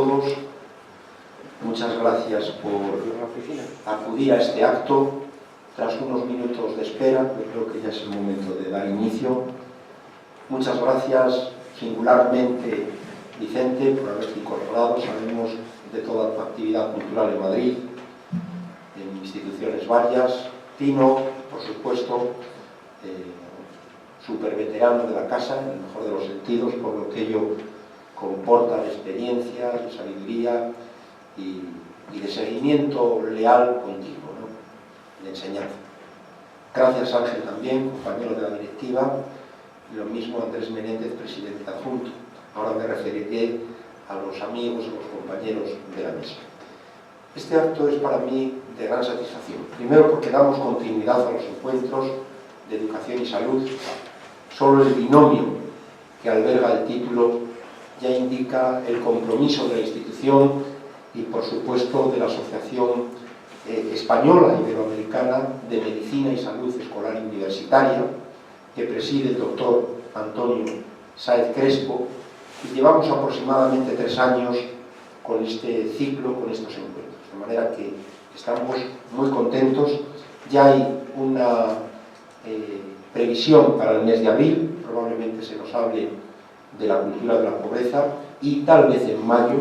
todos. Muchas gracias por acudir a este acto. Tras unos minutos de espera, yo creo que ya es el momento de dar inicio. Muchas gracias singularmente, Vicente, por haberte incorporado. Sabemos de toda tu actividad cultural en Madrid, en instituciones varias. Tino, por supuesto, súper veterano de la casa, en el mejor de los sentidos, por lo que ello comporta de experiencia, de sabiduría y de seguimiento leal continuo, ¿no? De enseñanza. Gracias, Ángel, también, compañero de la directiva, y lo mismo Andrés Menéndez, presidente adjunto. Ahora me referiré a los amigos, a los compañeros de la mesa. Este acto es para mí de gran satisfacción. Primero porque damos continuidad a los encuentros de educación y salud. Solo el binomio que alberga el título ya indica el compromiso de la institución y, por supuesto, de la Asociación Española Iberoamericana de Medicina y Salud Escolar y Universitaria, que preside el doctor Antonio Sáez Crespo, y llevamos aproximadamente 3 años con este ciclo, con estos encuentros. De manera que estamos muy contentos. Ya hay una previsión para el mes de abril, probablemente se nos hable de la cultura de la pobreza, y tal vez en mayo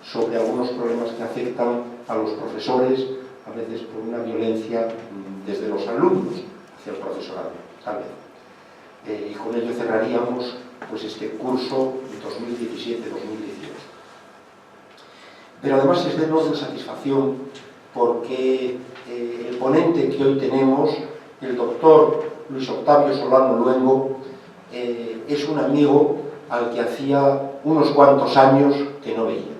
sobre algunos problemas que afectan a los profesores, a veces por una violencia desde los alumnos hacia el profesorado, tal vez. Y con ello cerraríamos pues este curso 2017-2018. Pero además es de enorme satisfacción porque el ponente que hoy tenemos, el doctor Luis Octavio Solano Luengo, es un amigo al que hacía unos cuantos años que no veía.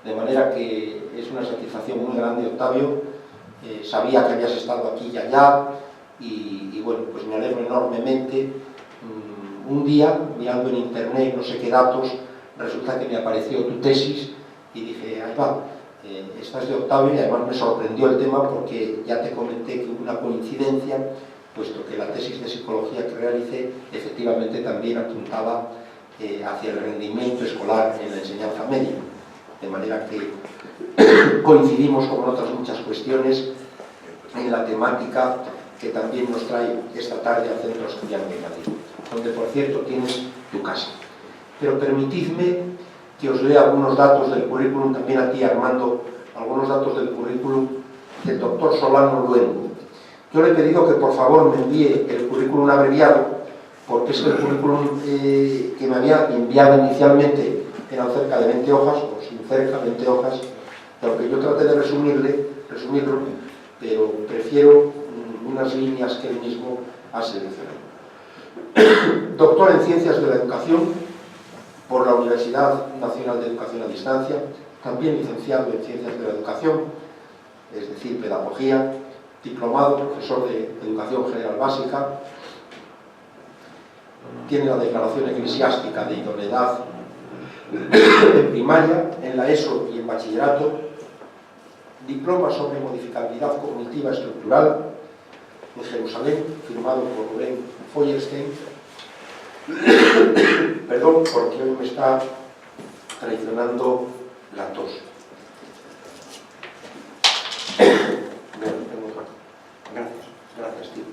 De manera que es una satisfacción muy grande, Octavio. Sabía que habías estado aquí y allá y bueno, pues me alegro enormemente. Un día, mirando en internet no sé qué datos, resulta que me apareció tu tesis y dije, ahí va, esta es de Octavio, y además me sorprendió el tema porque ya te comenté que hubo una coincidencia, puesto que la tesis de psicología que realicé efectivamente también apuntaba hacia el rendimiento escolar en la enseñanza media. De manera que coincidimos, como en otras muchas cuestiones, en la temática que también nos trae esta tarde al Centro Estudiante de Madrid, donde, por cierto, tienes tu casa. Pero permitidme que os lea algunos datos del currículum, también a ti, Armando, algunos datos del currículum del doctor Solano Luengo. Yo le he pedido que, por favor, me envíe el currículum abreviado, porque es el currículum que me había enviado inicialmente, eran cerca de 20 hojas, o sin cerca, 20 hojas, aunque yo traté de resumirlo, pero prefiero unas líneas que él mismo ha seleccionado. Doctor en Ciencias de la Educación por la Universidad Nacional de Educación a Distancia, también licenciado en Ciencias de la Educación, es decir, Pedagogía, diplomado, profesor de Educación General Básica, tiene la declaración eclesiástica de idoneidad en primaria, en la ESO y en bachillerato, diploma sobre modificabilidad cognitiva estructural en Jerusalén, firmado por Rubén Feuerstein. Perdón, porque hoy me está traicionando la tos. Gracias, tío.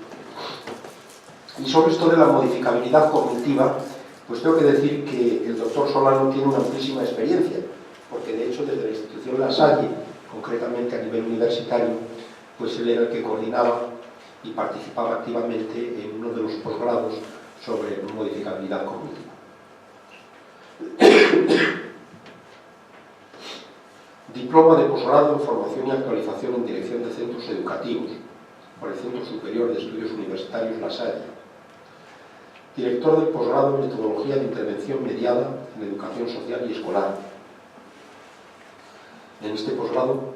Y sobre esto de la modificabilidad cognitiva, pues tengo que decir que el doctor Solano tiene una amplísima experiencia, porque de hecho desde la institución La Salle, concretamente a nivel universitario, pues él era el que coordinaba y participaba activamente en uno de los posgrados sobre modificabilidad cognitiva. Diploma de posgrado en formación y actualización en dirección de centros educativos por el Centro Superior de Estudios Universitarios La Salle. Director del posgrado en metodología de intervención mediada en educación social y escolar. En este posgrado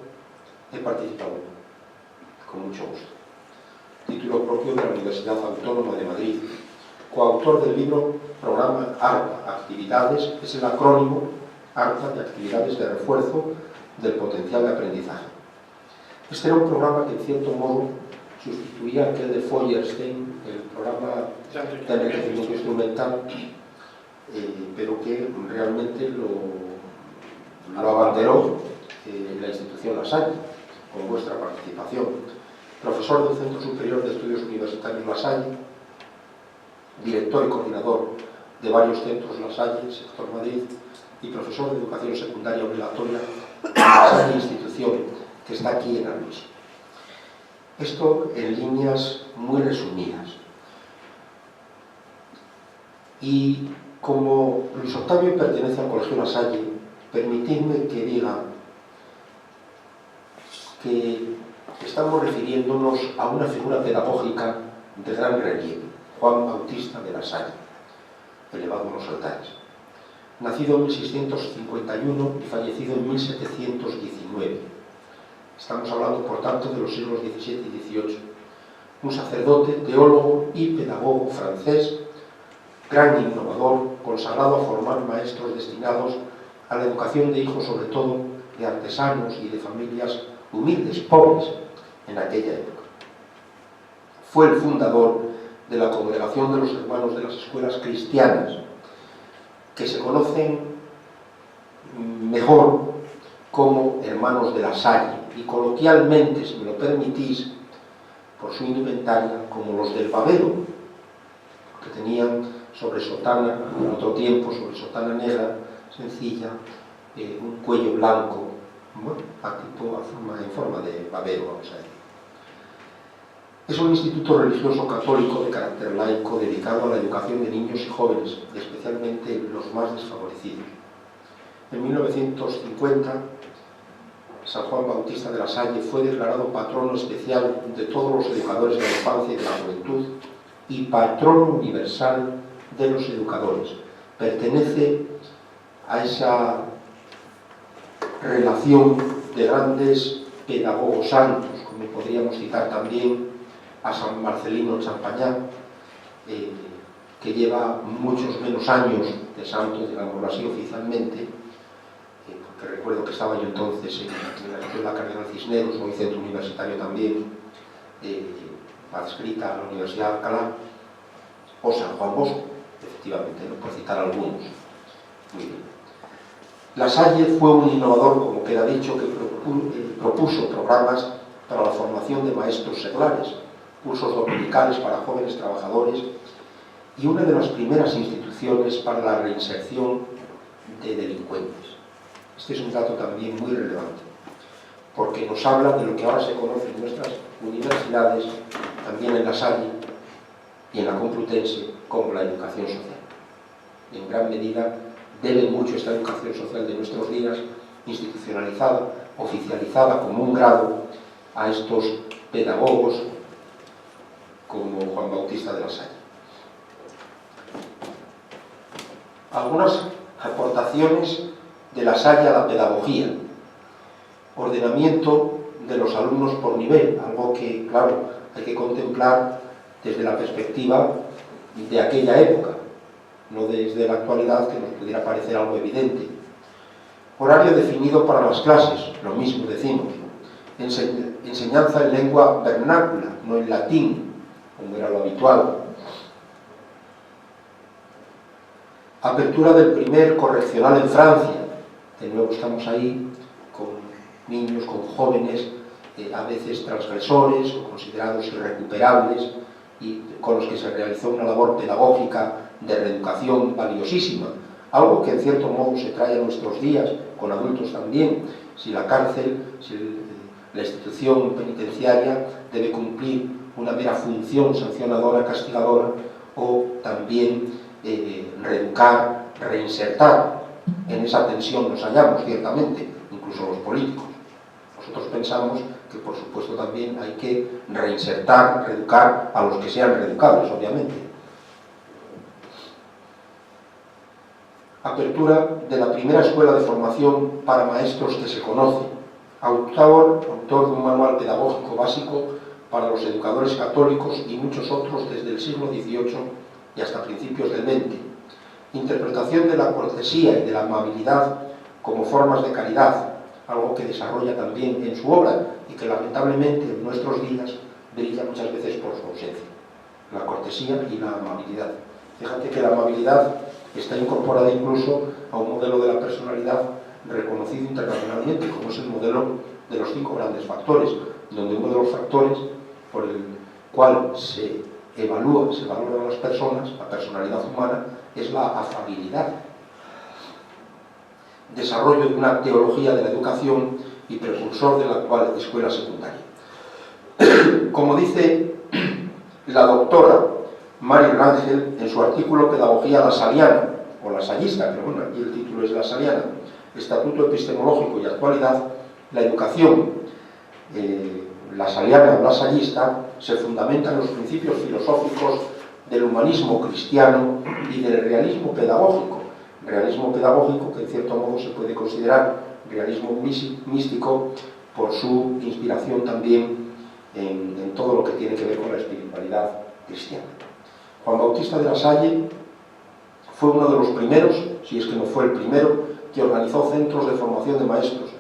he participado con mucho gusto. Título propio de la Universidad Autónoma de Madrid. Coautor del libro Programa ARPA, Actividades, es el acrónimo ARPA de Actividades de Refuerzo del Potencial de Aprendizaje. Este era un programa que, en cierto modo, sustituía aquel de Feuerstein, el programa de enriquecimiento instrumental, pero que realmente lo abanderó la institución La Salle, con vuestra participación. Profesor del Centro Superior de Estudios Universitarios La Salle, director y coordinador de varios centros La Salle, sector Madrid, y profesor de Educación Secundaria Obligatoria de La Salle, institución que está aquí en Armix. Esto en líneas muy resumidas. Y como Luis Octavio pertenece al Colegio La Salle, permitidme que diga que estamos refiriéndonos a una figura pedagógica de gran relieve, Juan Bautista de La Salle, elevado en los altares. Nacido en 1651 y fallecido en 1719. Estamos hablando, por tanto, de los siglos XVII y XVIII. Un sacerdote, teólogo y pedagogo francés, gran innovador, consagrado a formar maestros destinados a la educación de hijos, sobre todo de artesanos y de familias humildes, pobres, en aquella época. Fue el fundador de la Congregación de los Hermanos de las Escuelas Cristianas, que se conocen mejor como Hermanos de La Salle, y coloquialmente, si me lo permitís, por su indumentaria, como los del Babero, que tenían sobre sotana, en otro tiempo sobre sotana negra, sencilla, un cuello blanco, bueno, en forma de babero, vamos a decir. Es un instituto religioso católico de carácter laico dedicado a la educación de niños y jóvenes, especialmente los más desfavorecidos. En 1950, San Juan Bautista de La Salle fue declarado patrono especial de todos los educadores de la infancia y de la juventud y patrono universal de los educadores. Pertenece a esa relación de grandes pedagogos santos, como podríamos citar también a San Marcelino Champagnat, que lleva muchos menos años de santo, digámoslo así oficialmente, porque recuerdo que estaba yo entonces en la Escuela Cardenal Cisneros, hoy centro universitario también, adscrita a la Universidad de Alcalá, o San Juan Bosco, efectivamente, ¿no?, por citar algunos. Muy bien. La Salle fue un innovador, como queda dicho, que propuso programas para la formación de maestros seglares, cursos dominicales para jóvenes trabajadores y una de las primeras instituciones para la reinserción de delincuentes. Este es un dato también muy relevante, porque nos habla de lo que ahora se conoce en nuestras universidades, también en La Salle y en la Complutense, como la educación social. En gran medida debe mucho esta educación social de nuestros días, institucionalizada, oficializada como un grado, a estos pedagogos como Juan Bautista de La Salle. Algunas aportaciones de La Salle a la pedagogía. Ordenamiento de los alumnos por nivel, algo que, claro, hay que contemplar desde la perspectiva de aquella época, no desde la actualidad, que nos pudiera parecer algo evidente. Horario definido para las clases, lo mismo decimos. Enseñanza en lengua vernácula, no en latín, como era lo habitual. Apertura del primer correccional en Francia. De nuevo estamos ahí con niños, con jóvenes, a veces transgresores o considerados irrecuperables, y con los que se realizó una labor pedagógica de reeducación valiosísima, algo que en cierto modo se trae a nuestros días, con adultos también. Si la cárcel, si la institución penitenciaria debe cumplir una mera función sancionadora, castigadora, o también reeducar, reinsertar. En esa tensión nos hallamos, ciertamente, incluso los políticos. Nosotros pensamos que, por supuesto, también hay que reinsertar, reeducar a los que sean reeducables, obviamente. Apertura de la primera escuela de formación para maestros que se conoce. Autor de un manual pedagógico básico para los educadores católicos y muchos otros desde el siglo XVIII y hasta principios del XX. Interpretación de la cortesía y de la amabilidad como formas de caridad, algo que desarrolla también en su obra y que lamentablemente en nuestros días brilla muchas veces por su ausencia. La cortesía y la amabilidad. Fíjate que la amabilidad está incorporada incluso a un modelo de la personalidad reconocido internacionalmente, como es el modelo de los 5 grandes factores, donde uno de los factores por el cual se valoran las personas, la personalidad humana, es la afabilidad. Desarrollo de una teología de la educación y precursor de la actual escuela secundaria. Como dice la doctora Mari Rangel en su artículo Pedagogía lasaliana, o lasallista, pero bueno, aquí el título es lasaliana, Estatuto Epistemológico y Actualidad, la educación lasaliana o lasallista se fundamenta en los principios filosóficos del humanismo cristiano y del realismo pedagógico que en cierto modo se puede considerar realismo místico por su inspiración también en todo lo que tiene que ver con la espiritualidad cristiana. Juan Bautista de la Salle fue uno de los primeros, si es que no fue el primero, que organizó centros de formación de maestros,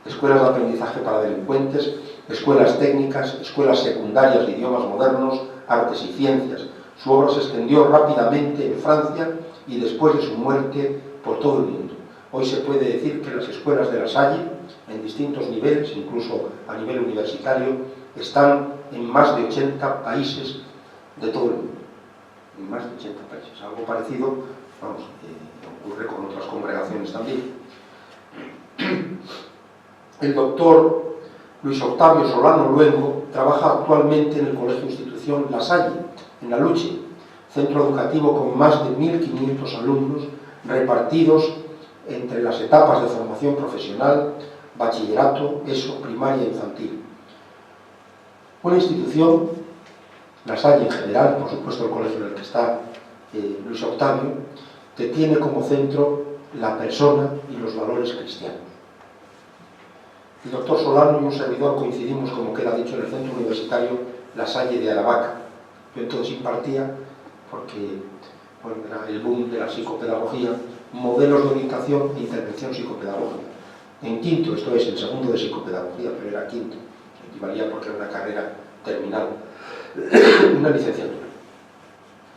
escuelas de aprendizaje para delincuentes, escuelas técnicas, escuelas secundarias de idiomas modernos, artes y ciencias. Su obra se extendió rápidamente en Francia y después de su muerte por todo el mundo. Hoy se puede decir que las escuelas de la Salle, en distintos niveles, incluso a nivel universitario, están en más de 80 países de todo el mundo. En más de 80 países. Algo parecido, vamos, ocurre con otras congregaciones también. El doctor Luis Octavio Solano Luengo trabaja actualmente en el Colegio Institución La Salle, en La Luche, centro educativo con más de 1.500 alumnos repartidos entre las etapas de formación profesional, bachillerato, ESO, primaria e infantil. Una institución, La Salle en general, por supuesto el colegio en el que está Luis Octavio, que tiene como centro la persona y los valores cristianos. El doctor Solano y un servidor coincidimos, como queda dicho, en el centro universitario La Salle de Aravaca. Yo entonces impartía, porque bueno, era el boom de la psicopedagogía, modelos de orientación e intervención psicopedagógica. En quinto, esto es, el segundo de psicopedagogía, pero era quinto, equivalía porque era una carrera terminal, una licenciatura.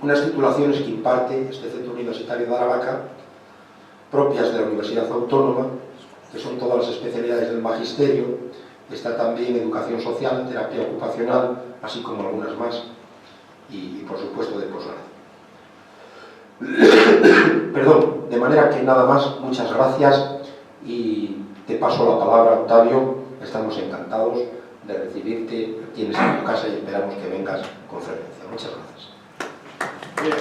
Unas titulaciones que imparte este centro universitario de Aravaca, propias de la Universidad Autónoma, que son todas las especialidades del magisterio, está también educación social, terapia ocupacional, así como algunas más, y por supuesto de posgrado. Perdón, de manera que nada más, muchas gracias y te paso la palabra, Octavio. Estamos encantados de recibirte aquí en esta casa y esperamos que vengas con frecuencia. Muchas gracias. Bien,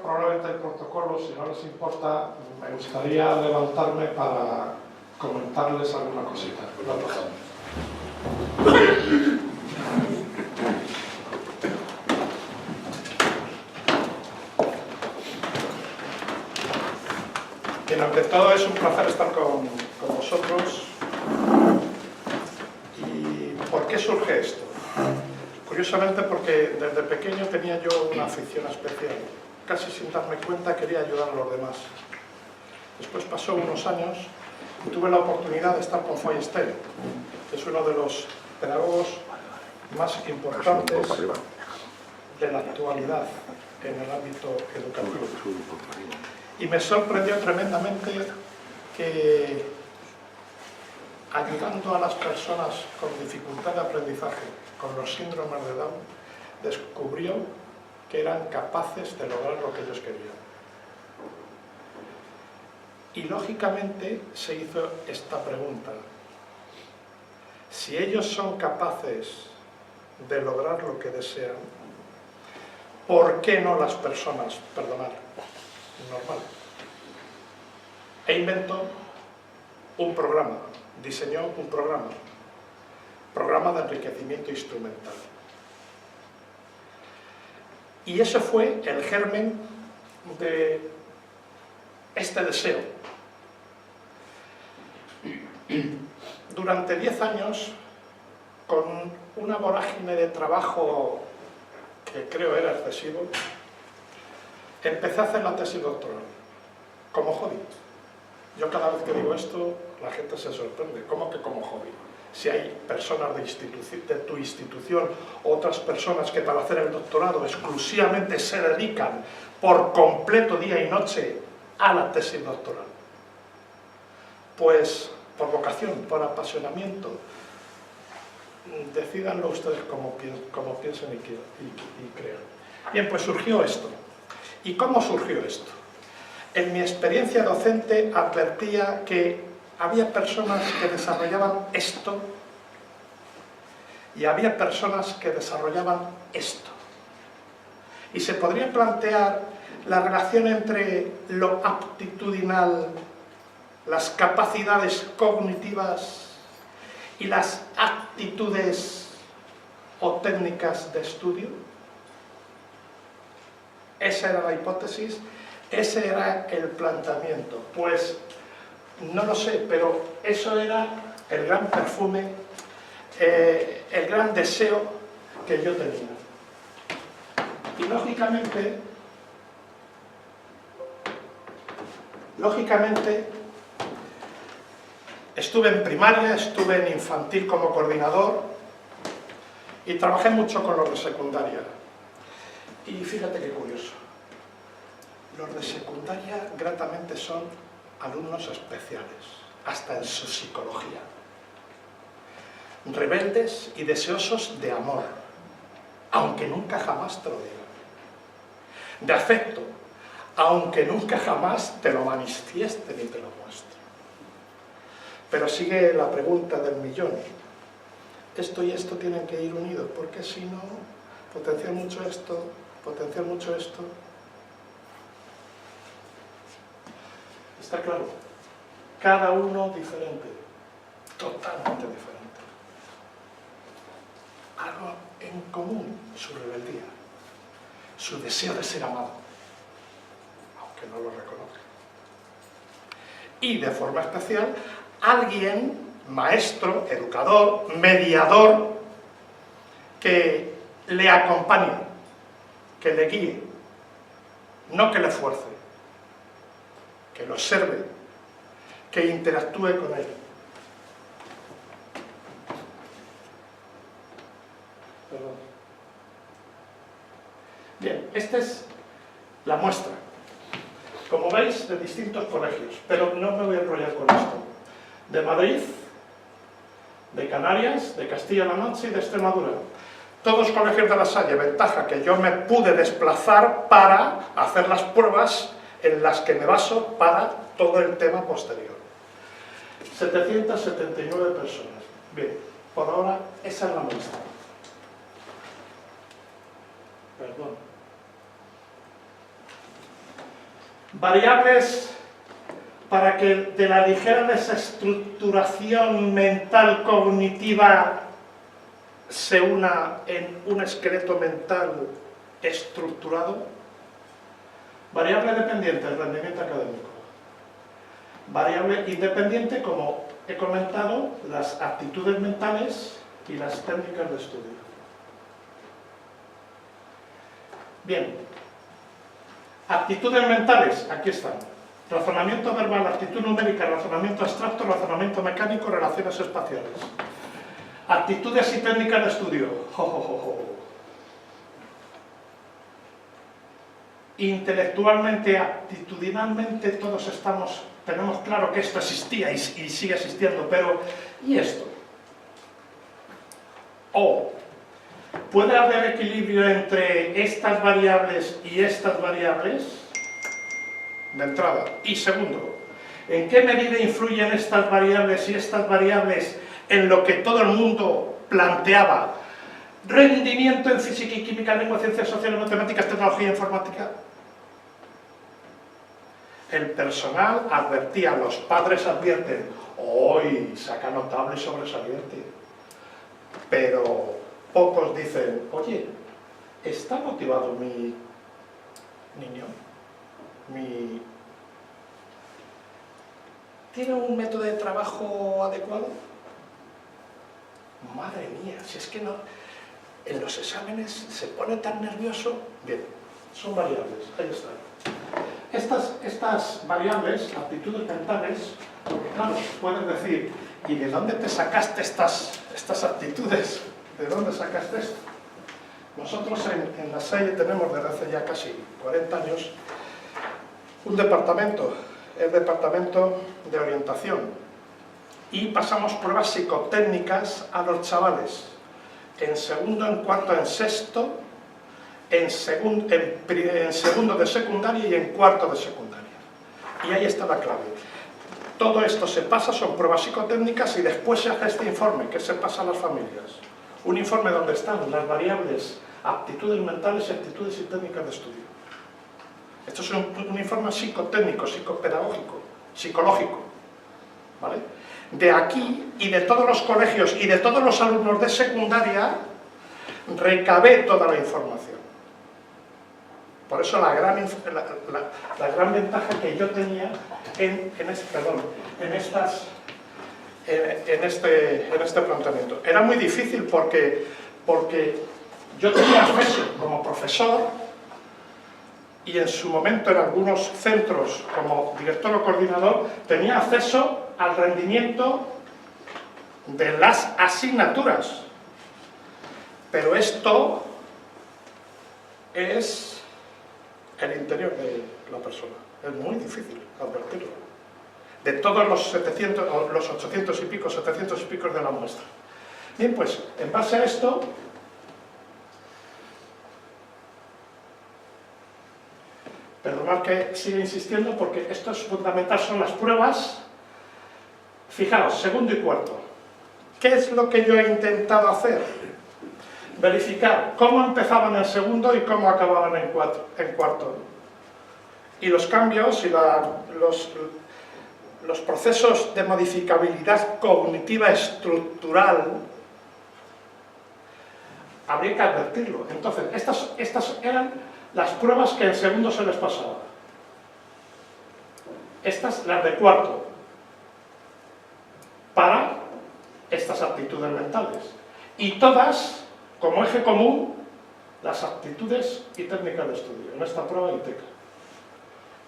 probablemente el protocolo, si no les importa, me gustaría levantarme para comentarles alguna cosita. Bien, ante todo es un placer estar con vosotros. ¿Y por qué surge esto? Curiosamente porque desde pequeño tenía yo una afición especial. Casi sin darme cuenta quería ayudar a los demás. Después pasó unos años y tuve la oportunidad de estar con Feuerstein, que es uno de los pedagogos más importantes de la actualidad en el ámbito educativo. Y me sorprendió tremendamente que, ayudando a las personas con dificultad de aprendizaje, con los síndromes de Down, descubrió que eran capaces de lograr lo que ellos querían. Y lógicamente se hizo esta pregunta: si ellos son capaces de lograr lo que desean, ¿por qué no las personas? Perdonad, normal. E inventó un programa, diseñó un programa de enriquecimiento instrumental. Y ese fue el germen de este deseo. Durante 10 años, con una vorágine de trabajo que creo era excesivo, empecé a hacer la tesis doctoral, como hobby. Yo cada vez que digo esto, la gente se sorprende. ¿Cómo que como hobby? si hay personas de tu institución, otras personas que para hacer el doctorado exclusivamente se dedican por completo día y noche a la tesis doctoral. Pues por vocación, por apasionamiento, decídanlo ustedes como piensen y crean. Bien, pues surgió esto. ¿Y cómo surgió esto? En mi experiencia docente advertía que había personas que desarrollaban esto y había personas que desarrollaban esto. Y se podría plantear la relación entre lo aptitudinal, las capacidades cognitivas y las actitudes o técnicas de estudio. Esa era la hipótesis, ese era el planteamiento. Pues no lo sé, pero eso era el gran perfume, el gran deseo que yo tenía. Y lógicamente, estuve en primaria, estuve en infantil como coordinador y trabajé mucho con los de secundaria. Y fíjate qué curioso, los de secundaria gratamente son alumnos especiales, hasta en su psicología. Rebeldes y deseosos de amor, aunque nunca jamás te lo digan. De afecto, aunque nunca jamás te lo manifiesten y te lo muestren. Pero sigue la pregunta del millón. Esto y esto tienen que ir unidos, porque si no, potenciar mucho esto, potenciar mucho esto. Está claro, cada uno diferente, totalmente diferente. Algo en común, su rebeldía, su deseo de ser amado, aunque no lo reconozca. Y de forma especial, alguien, maestro, educador, mediador, que le acompañe, que le guíe, no que le fuerce, que lo observe, que interactúe con él. Perdón. Bien, esta es la muestra, como veis, de distintos colegios, pero no me voy a enrollar con esto. De Madrid, de Canarias, de Castilla-La Mancha y de Extremadura. Todos colegios de La Salle, ventaja que yo me pude desplazar para hacer las pruebas en las que me baso para todo el tema posterior. 779 personas. Bien, por ahora esa es la muestra. Perdón. Variables para que de la ligera desestructuración mental cognitiva se una en un esqueleto mental estructurado. Variable dependiente, el rendimiento académico. Variable independiente, como he comentado, las aptitudes mentales y las técnicas de estudio. Bien, aptitudes mentales, aquí están. Razonamiento verbal, actitud numérica, razonamiento abstracto, razonamiento mecánico, relaciones espaciales. Actitudes y técnicas de estudio. Intelectualmente, actitudinalmente, todos tenemos claro que esto existía y sigue existiendo, pero ¿y esto? O ¿puede haber equilibrio entre estas variables y estas variables? De entrada. Y segundo, ¿en qué medida influyen estas variables y estas variables en lo que todo el mundo planteaba? Rendimiento en física y química, lengua, ciencias sociales, matemáticas, tecnología e informática. El personal advertía, los padres advierten, hoy saca notable y sobresaliente. Pero pocos dicen, oye, ¿está motivado mi niño? ¿Tiene un método de trabajo adecuado? Madre mía, si es que no, en los exámenes se pone tan nervioso. Bien, son variables, ahí están. Estas variables, aptitudes mentales, porque claro, puedes decir, ¿y de dónde te sacaste estas aptitudes? ¿De dónde sacaste esto? Nosotros en la SAE tenemos desde hace ya casi 40 años un departamento, el departamento de orientación, y pasamos pruebas psicotécnicas a los chavales en segundo, en cuarto, en sexto, en segundo de secundaria y en cuarto de secundaria. Y ahí está la clave. Todo esto se pasa, son pruebas psicotécnicas, y después se hace este informe que se pasa a las familias. Un informe donde están las variables aptitudes mentales y aptitudes y técnicas de estudio. Esto es un informe psicotécnico, psicopedagógico, psicológico, ¿vale? De aquí y de todos los colegios y de todos los alumnos de secundaria recabé toda la información. Por eso la gran ventaja que yo tenía en este planteamiento. Era muy difícil porque yo tenía acceso como profesor, y en su momento en algunos centros como director o coordinador tenía acceso al rendimiento de las asignaturas. Pero esto es el interior de la persona. Es muy difícil advertirlo. De todos los 800 y pico, 700 y pico de la muestra. Bien, pues, en base a esto, perdonad que siga insistiendo porque esto es fundamental, son las pruebas. Fijaos, segundo y cuarto. ¿Qué es lo que yo he intentado hacer? Verificar cómo empezaban en segundo y cómo acababan en cuarto. Y los cambios y los procesos de modificabilidad cognitiva estructural habría que advertirlo. Entonces, estas eran las pruebas que en segundo se les pasaba. Estas, las de cuarto, para estas aptitudes mentales. Y todas, como eje común, las aptitudes y técnicas de estudio, en esta prueba ITECA.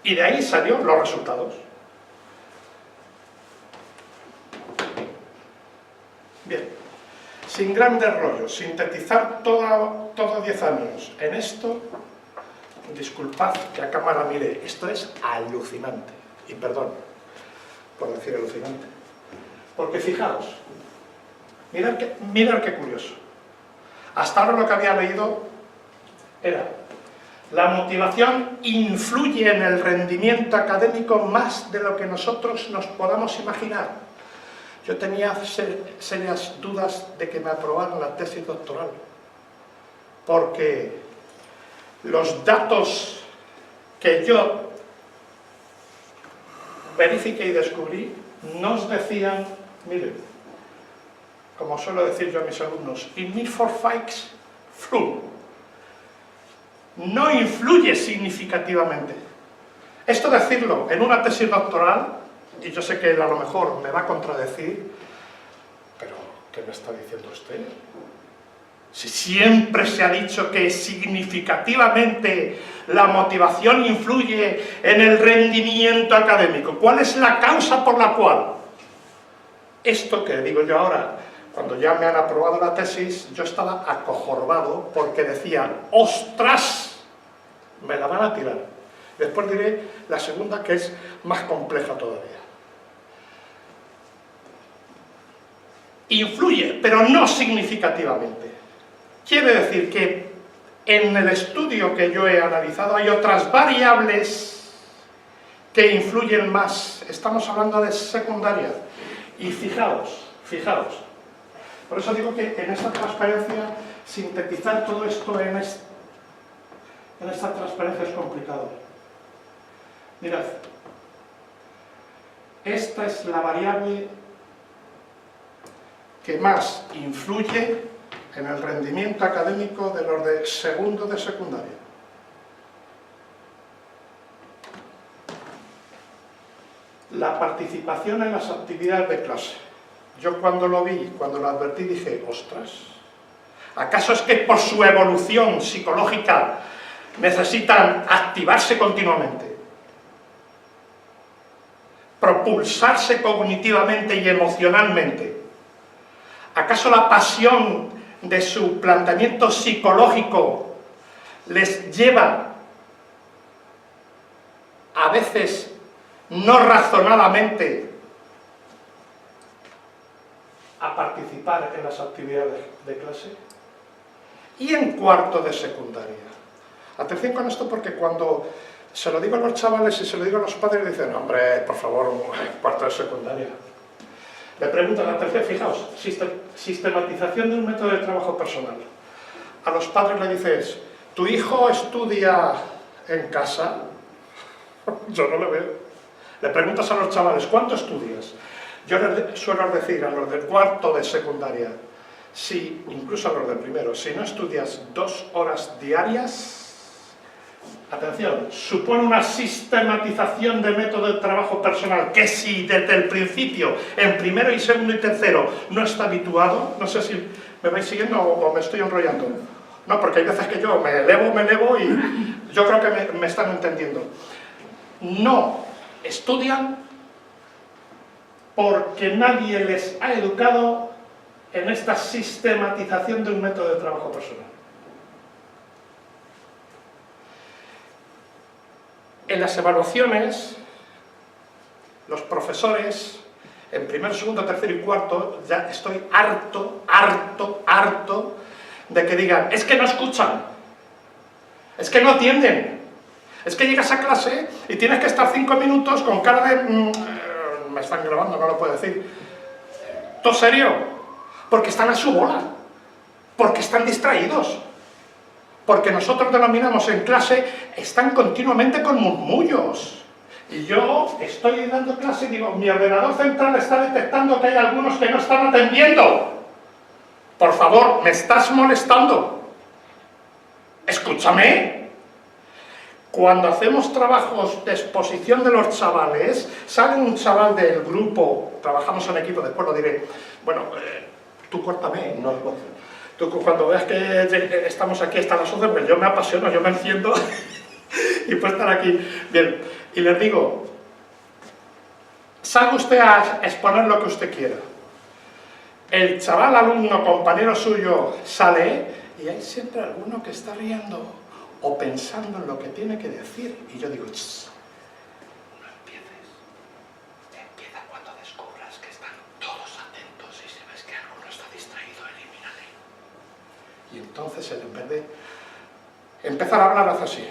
Y de ahí salieron los resultados. Bien, sin grandes rollos, sintetizar todo 10 años en esto, disculpad que a cámara mire, esto es alucinante, y perdón por decir alucinante, porque fijaos, mirad qué curioso. Hasta ahora lo que había leído era: la motivación influye en el rendimiento académico más de lo que nosotros nos podamos imaginar. Yo tenía serias dudas de que me aprobaran la tesis doctoral, porque los datos que yo verifiqué y descubrí nos decían, miren, como suelo decir yo a mis alumnos, in need for fakes, flu. No influye significativamente. Esto decirlo en una tesis doctoral, y yo sé que a lo mejor me va a contradecir, pero ¿qué me está diciendo usted? Si siempre se ha dicho que significativamente la motivación influye en el rendimiento académico, ¿cuál es la causa por la cual? Esto que digo yo ahora, cuando ya me han aprobado la tesis, yo estaba acojorbado porque decía, ¡ostras! Me la van a tirar. Después diré la segunda, que es más compleja todavía. Influye, pero no significativamente. Quiere decir que en el estudio que yo he analizado hay otras variables que influyen más. Estamos hablando de secundaria. Y fijaos, por eso digo que en esta transparencia, sintetizar todo esto en esta transparencia es complicado. Mirad, esta es la variable que más influye en el rendimiento académico de los de segundo de secundaria. La participación en las actividades de clase. Yo cuando lo vi, cuando lo advertí, dije, ostras, ¿acaso es que por su evolución psicológica necesitan activarse continuamente? propulsarse cognitivamente y emocionalmente? ¿Acaso la pasión de su planteamiento psicológico les lleva a veces no razonadamente a participar en las actividades de clase? Y en cuarto de secundaria. Atención con esto, porque cuando se lo digo a los chavales y se lo digo a los padres, dicen, hombre, por favor, cuarto de secundaria. Le preguntan, atención, fijaos, sistematización de un método de trabajo personal. A los padres le dices, ¿tu hijo estudia en casa? Yo no lo veo. Le preguntas a los chavales, ¿cuánto estudias? Yo les suelo decir a los del cuarto de secundaria, si, incluso a los del primero, si no estudias 2 horas diarias, atención, supone una sistematización de método de trabajo personal que si desde el principio, en primero y segundo y tercero, no está habituado, no sé si me vais siguiendo o me estoy enrollando. No, porque hay veces que yo me elevo y yo creo que me están entendiendo. No estudian porque nadie les ha educado en esta sistematización de un método de trabajo personal. En las evaluaciones, los profesores, en primero, segundo, tercero y cuarto, ya estoy harto de que digan, es que no escuchan, es que no atienden, es que llegas a clase y tienes que estar 5 minutos con cara de... me están grabando, no lo puedo decir. ¿Todo serio? Porque están a su bola, porque están distraídos. Porque nosotros denominamos en clase, están continuamente con murmullos. Y yo estoy dando clase y digo, mi ordenador central está detectando que hay algunos que no están atendiendo. Por favor, me estás molestando. Escúchame. Cuando hacemos trabajos de exposición de los chavales, sale un chaval del grupo, trabajamos en equipo, después lo diré, bueno, tú córtame, no tú cuando veas que estamos aquí hasta las 11, pues yo me apasiono, yo me enciendo y puedo estar aquí. Bien, y les digo, salga usted a exponer lo que usted quiera. El chaval, alumno, compañero suyo, sale y hay siempre alguno que está riendo o pensando en lo que tiene que decir. Y yo digo, no empieces. Empieza cuando descubras que están todos atentos y si ves que alguno está distraído, elimínale. Y entonces él, en vez de empezar a hablar, hace así.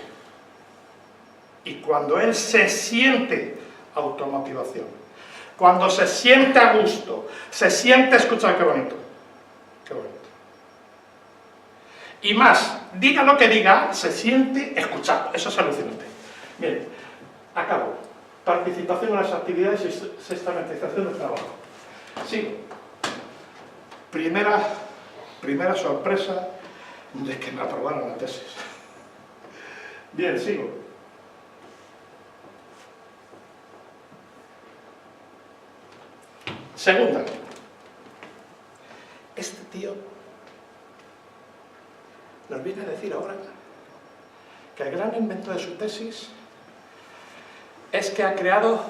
Y cuando él se siente automotivación, cuando se siente a gusto, se siente escuchar, qué bonito, qué bonito. Y más, diga lo que diga, se siente escuchado. Eso es alucinante. Bien, acabo. Participación en las actividades y sistematización del trabajo. Sigo. Primera sorpresa de que me aprobaron la tesis. Bien, sigo. Segunda. Este tío nos viene a decir ahora que el gran invento de su tesis es que ha creado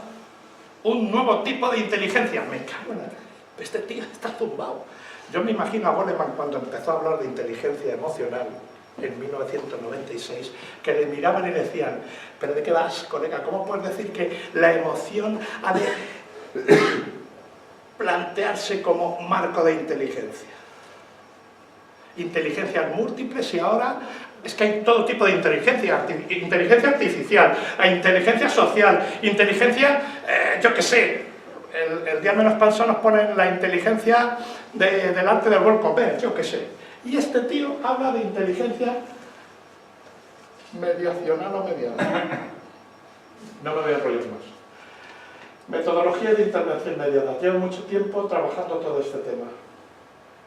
un nuevo tipo de inteligencia. Me cago en la... Este tío está zumbado. Yo me imagino a Goleman cuando empezó a hablar de inteligencia emocional en 1996, que le miraban y decían, ¿pero de qué vas, colega? ¿Cómo puedes decir que la emoción ha de plantearse como marco de inteligencia? Inteligencias múltiples, y ahora es que hay todo tipo de inteligencia, inteligencia artificial, inteligencia social, inteligencia, yo qué sé, el día menos pensado nos ponen la inteligencia del arte del buen comer, yo qué sé. Y este tío habla de inteligencia mediacional o mediana. No me voy a enrollar más. Metodología de intervención mediana. Llevo mucho tiempo trabajando todo este tema.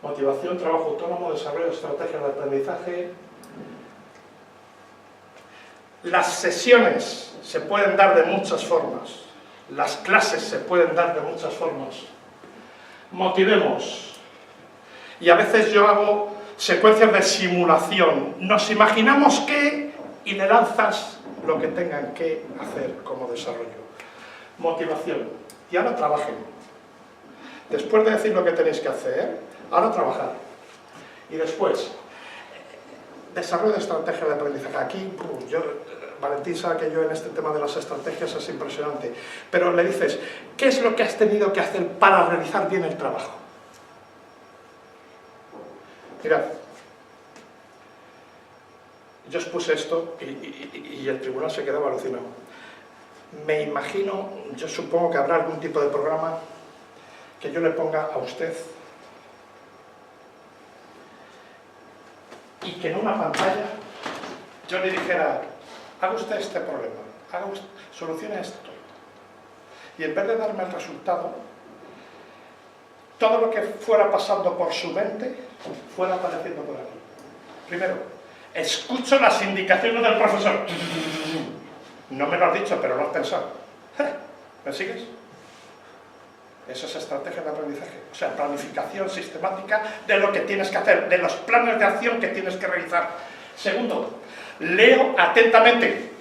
Motivación, trabajo autónomo, desarrollo de estrategias de aprendizaje. Las sesiones se pueden dar de muchas formas. Las clases se pueden dar de muchas formas. Motivemos. Y a veces yo hago secuencias de simulación. Nos imaginamos qué y le lanzas lo que tengan que hacer como desarrollo. motivación. Y ahora trabajen. Después de decir lo que tenéis que hacer, ahora trabajar. Y después, desarrollo de estrategia de aprendizaje. Aquí, Valentín sabe que yo en este tema de las estrategias es impresionante. Pero le dices, ¿qué es lo que has tenido que hacer para realizar bien el trabajo? Mirad, yo os puse esto y el tribunal se quedaba alucinado. Me imagino, yo supongo que habrá algún tipo de programa que yo le ponga a usted y que en una pantalla yo le dijera, haga usted este problema, solucione esto. Y en vez de darme el resultado, todo lo que fuera pasando por su mente fuera apareciendo por aquí. Primero, escucho las indicaciones del profesor. No me lo has dicho, pero lo has pensado. ¿Me sigues? Eso es estrategia de aprendizaje. O sea, planificación sistemática de lo que tienes que hacer, de los planes de acción que tienes que realizar. Segundo, leo atentamente.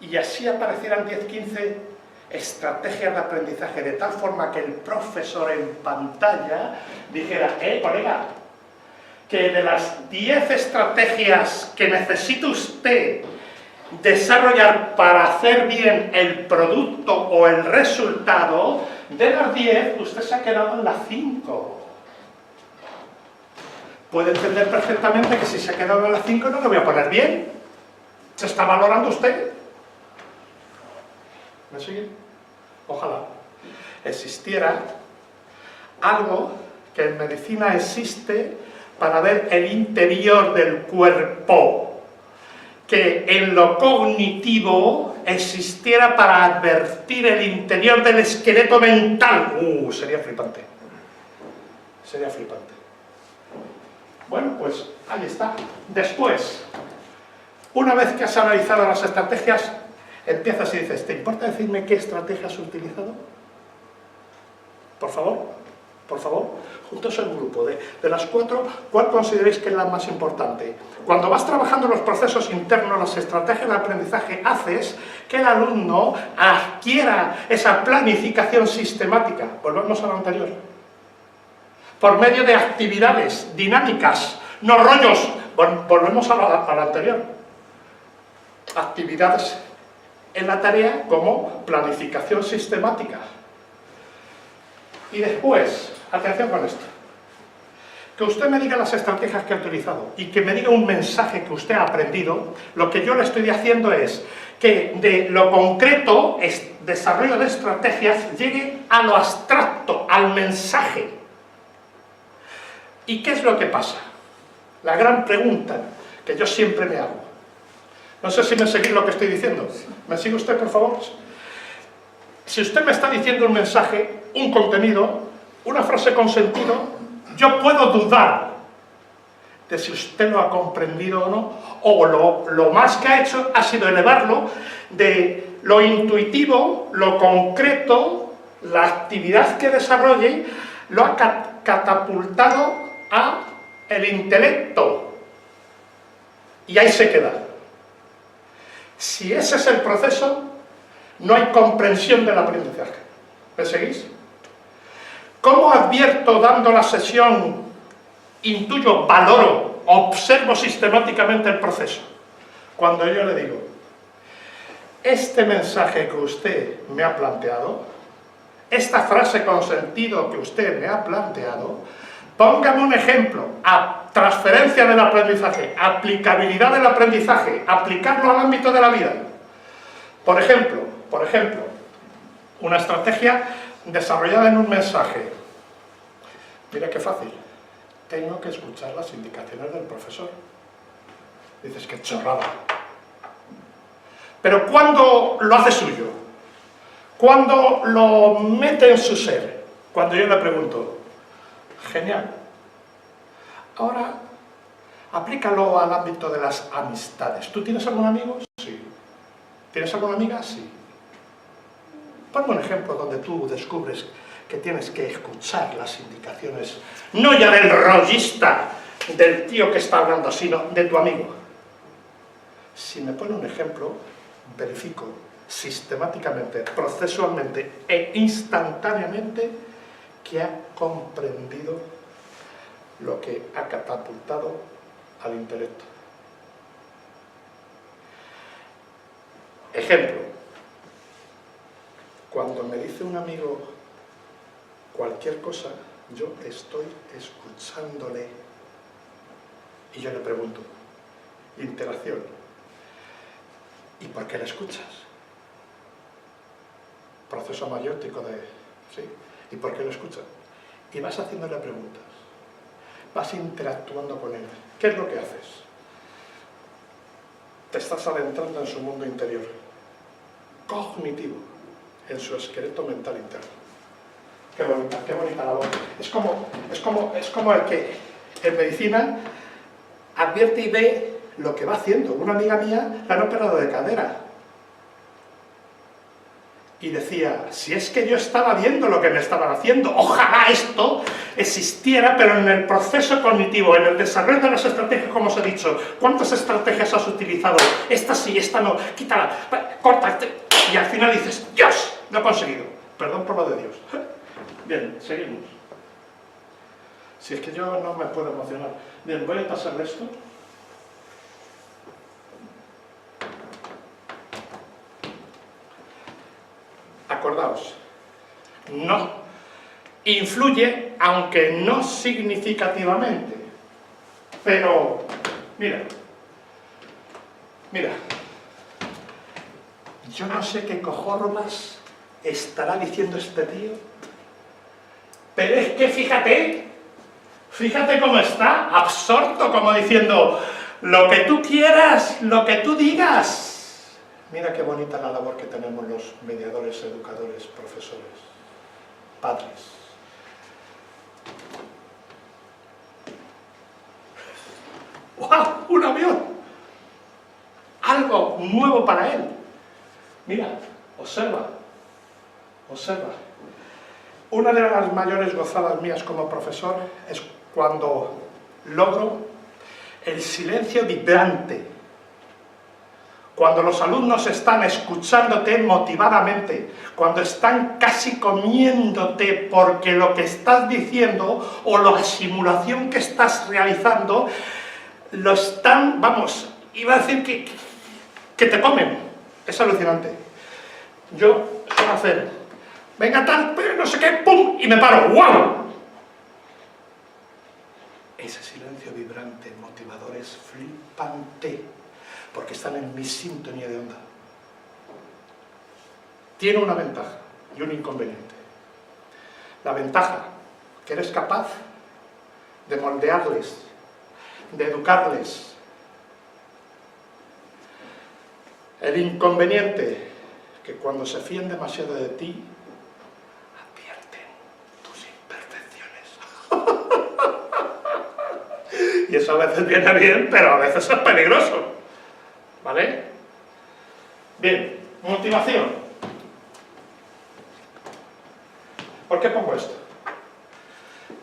Y así aparecieran 10-15 estrategias de aprendizaje, de tal forma que el profesor en pantalla dijera, colega, que de las 10 estrategias que necesita usted desarrollar para hacer bien el producto o el resultado, de las 10, usted se ha quedado en las 5. Puede entender perfectamente que si se ha quedado en las 5 no lo voy a poner bien. ¿Se está valorando usted? ¿Me sigue? Ojalá existiera algo que en medicina existe para ver el interior del cuerpo, que en lo cognitivo existiera para advertir el interior del esqueleto mental. Sería flipante. Sería flipante. Bueno, pues ahí está. Después, una vez que has analizado las estrategias, empiezas y dices, ¿te importa decirme qué estrategia has utilizado? Por favor. Por favor, juntos en grupo. De las 4, ¿cuál consideráis que es la más importante? Cuando vas trabajando los procesos internos, las estrategias de aprendizaje, haces que el alumno adquiera esa planificación sistemática. Volvemos a lo anterior. Por medio de actividades dinámicas, no rollos. Volvemos a lo anterior. Actividades en la tarea como planificación sistemática. Y después, atención con esto, que usted me diga las estrategias que ha utilizado y que me diga un mensaje que usted ha aprendido. Lo que yo le estoy haciendo es que de lo concreto, desarrollo de estrategias, llegue a lo abstracto, al mensaje. ¿Y qué es lo que pasa? La gran pregunta que yo siempre me hago. No sé si me seguís lo que estoy diciendo. ¿Me sigue usted, por favor? Si usted me está diciendo un mensaje, un contenido, una frase con sentido, yo puedo dudar de si usted lo ha comprendido o no, o lo más que ha hecho ha sido elevarlo de lo intuitivo, lo concreto, la actividad que desarrolle, lo ha catapultado a el intelecto. Y ahí se queda. Si ese es el proceso, no hay comprensión del aprendizaje. ¿Me seguís? ¿Cómo advierto dando la sesión, intuyo, valoro, observo sistemáticamente el proceso? Cuando yo le digo, este mensaje que usted me ha planteado, esta frase con sentido que usted me ha planteado, póngame un ejemplo, transferencia del aprendizaje, aplicabilidad del aprendizaje, aplicarlo al ámbito de la vida. Por ejemplo, una estrategia desarrollada en un mensaje. Mira qué fácil. Tengo que escuchar las indicaciones del profesor. Dices, qué chorrada. Pero ¿cuándo lo hace suyo? ¿Cuándo lo mete en su ser? Cuando yo le pregunto, genial. Ahora, aplícalo al ámbito de las amistades. ¿Tú tienes algún amigo? Sí. ¿Tienes alguna amiga? Sí. Ponme un ejemplo donde tú descubres que tienes que escuchar las indicaciones, no ya del rollista, del tío que está hablando, sino de tu amigo. Si me pone un ejemplo, verifico sistemáticamente, procesualmente e instantáneamente que ha comprendido lo que ha catapultado al intelecto. Ejemplo, cuando me dice un amigo cualquier cosa, yo estoy escuchándole y yo le pregunto, interacción, ¿y por qué le escuchas? Proceso mayótico de, ¿sí? ¿Y por qué lo escuchas? Y vas haciéndole preguntas, vas interactuando con él. ¿Qué es lo que haces? Te estás adentrando en su mundo interior, cognitivo, en su esqueleto mental interno. Qué bonita labor. Es como el que en medicina advierte y ve lo que va haciendo. Una amiga mía la han operado de cadera. Y decía, si es que yo estaba viendo lo que me estaban haciendo, ojalá esto existiera, pero en el proceso cognitivo, en el desarrollo de las estrategias, como os he dicho. ¿Cuántas estrategias has utilizado? Esta sí, esta no, quítala, corta, y al final dices, ¡Dios! Lo he conseguido. Perdón por lo de Dios. Bien, seguimos. Si es que yo no me puedo emocionar. Bien, voy a pasar de esto. Acordaos, no influye, aunque no significativamente. Pero, mira, yo no sé qué cojones estará diciendo este tío, pero es que fíjate cómo está, absorto, como diciendo, lo que tú quieras, lo que tú digas. Mira qué bonita la labor que tenemos los mediadores, educadores, profesores, padres. ¡Wow! ¡Un avión! Algo nuevo para él. Mira, observa. Una de las mayores gozadas mías como profesor es cuando logro el silencio vibrante. Cuando los alumnos están escuchándote motivadamente, cuando están casi comiéndote porque lo que estás diciendo o la simulación que estás realizando, lo están, vamos, iba a decir que te comen. Es alucinante. Yo suelo hacer, venga tal, pero no sé qué, pum, y me paro, ¡guau! Ese silencio vibrante, motivador, es flipante. Porque están en mi sintonía de onda. Tiene una ventaja y un inconveniente. La ventaja, que eres capaz de moldearles, de educarles. El inconveniente, que cuando se fíen demasiado de ti, advierten tus imperfecciones. Y eso a veces viene bien, pero a veces es peligroso. ¿Vale? Bien, motivación. ¿Por qué pongo esto?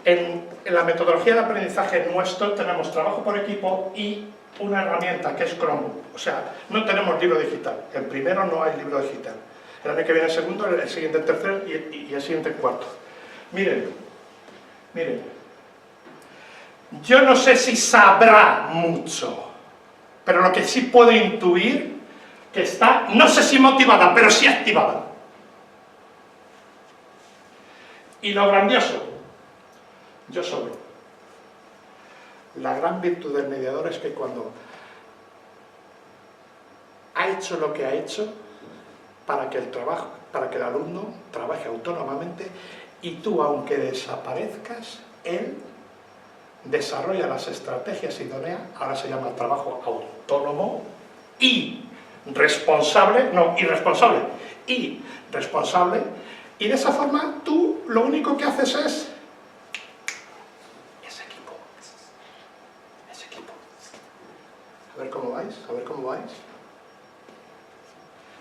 En la metodología de aprendizaje nuestro tenemos trabajo por equipo y una herramienta que es Chromebook. O sea, no tenemos libro digital. El primero no hay libro digital. El año que viene el segundo, el siguiente el tercero y el siguiente el cuarto. Miren. Yo no sé si sabrá mucho, pero lo que sí puedo intuir, que está, no sé si motivada, pero sí activada. Y lo grandioso, yo sobro. La gran virtud del mediador es que cuando ha hecho lo que ha hecho, para que el alumno trabaje autónomamente, y tú, aunque desaparezcas, él desarrolla las estrategias idóneas, ahora se llama trabajo autónomo y responsable, y de esa forma tú lo único que haces es equipo. A ver cómo vais.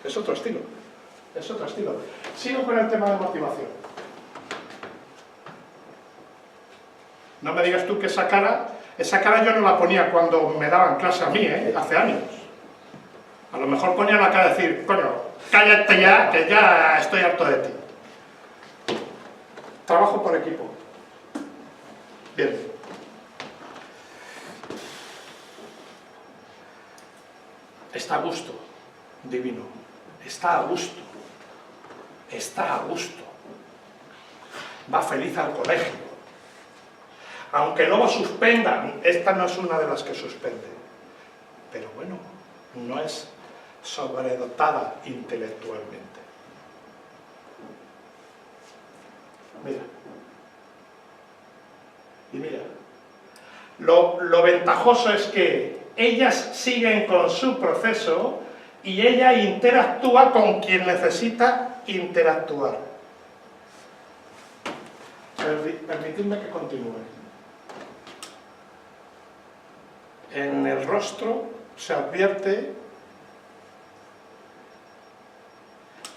Es otro estilo. Sigo con el tema de motivación. No me digas tú que esa cara yo no la ponía cuando me daban clase a mí, hace años. A lo mejor ponía la cara de decir, coño, cállate ya, que ya estoy harto de ti. Trabajo por equipo. Bien. Está a gusto, divino. Está a gusto. Está a gusto. Va feliz al colegio. Aunque luego suspendan, esta no es una de las que suspende. Pero bueno, no es sobredotada intelectualmente. Mira. Y mira. Lo ventajoso es que ellas siguen con su proceso y ella interactúa con quien necesita interactuar. Permitidme que continúe. En el rostro se advierte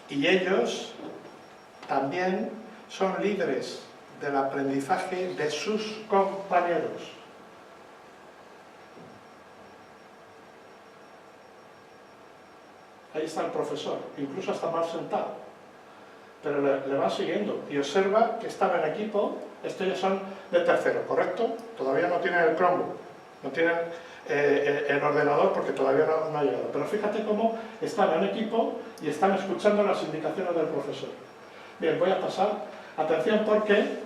y ellos también son líderes del aprendizaje de sus compañeros. Ahí está el profesor, incluso hasta mal sentado, pero le va siguiendo y observa que están en equipo. Estos ya son de tercero, ¿correcto? Todavía no tienen el Chromebook, no tienen el ordenador porque todavía no ha llegado, pero fíjate cómo están en equipo y están escuchando las indicaciones del profesor. Bien, voy a pasar, atención, porque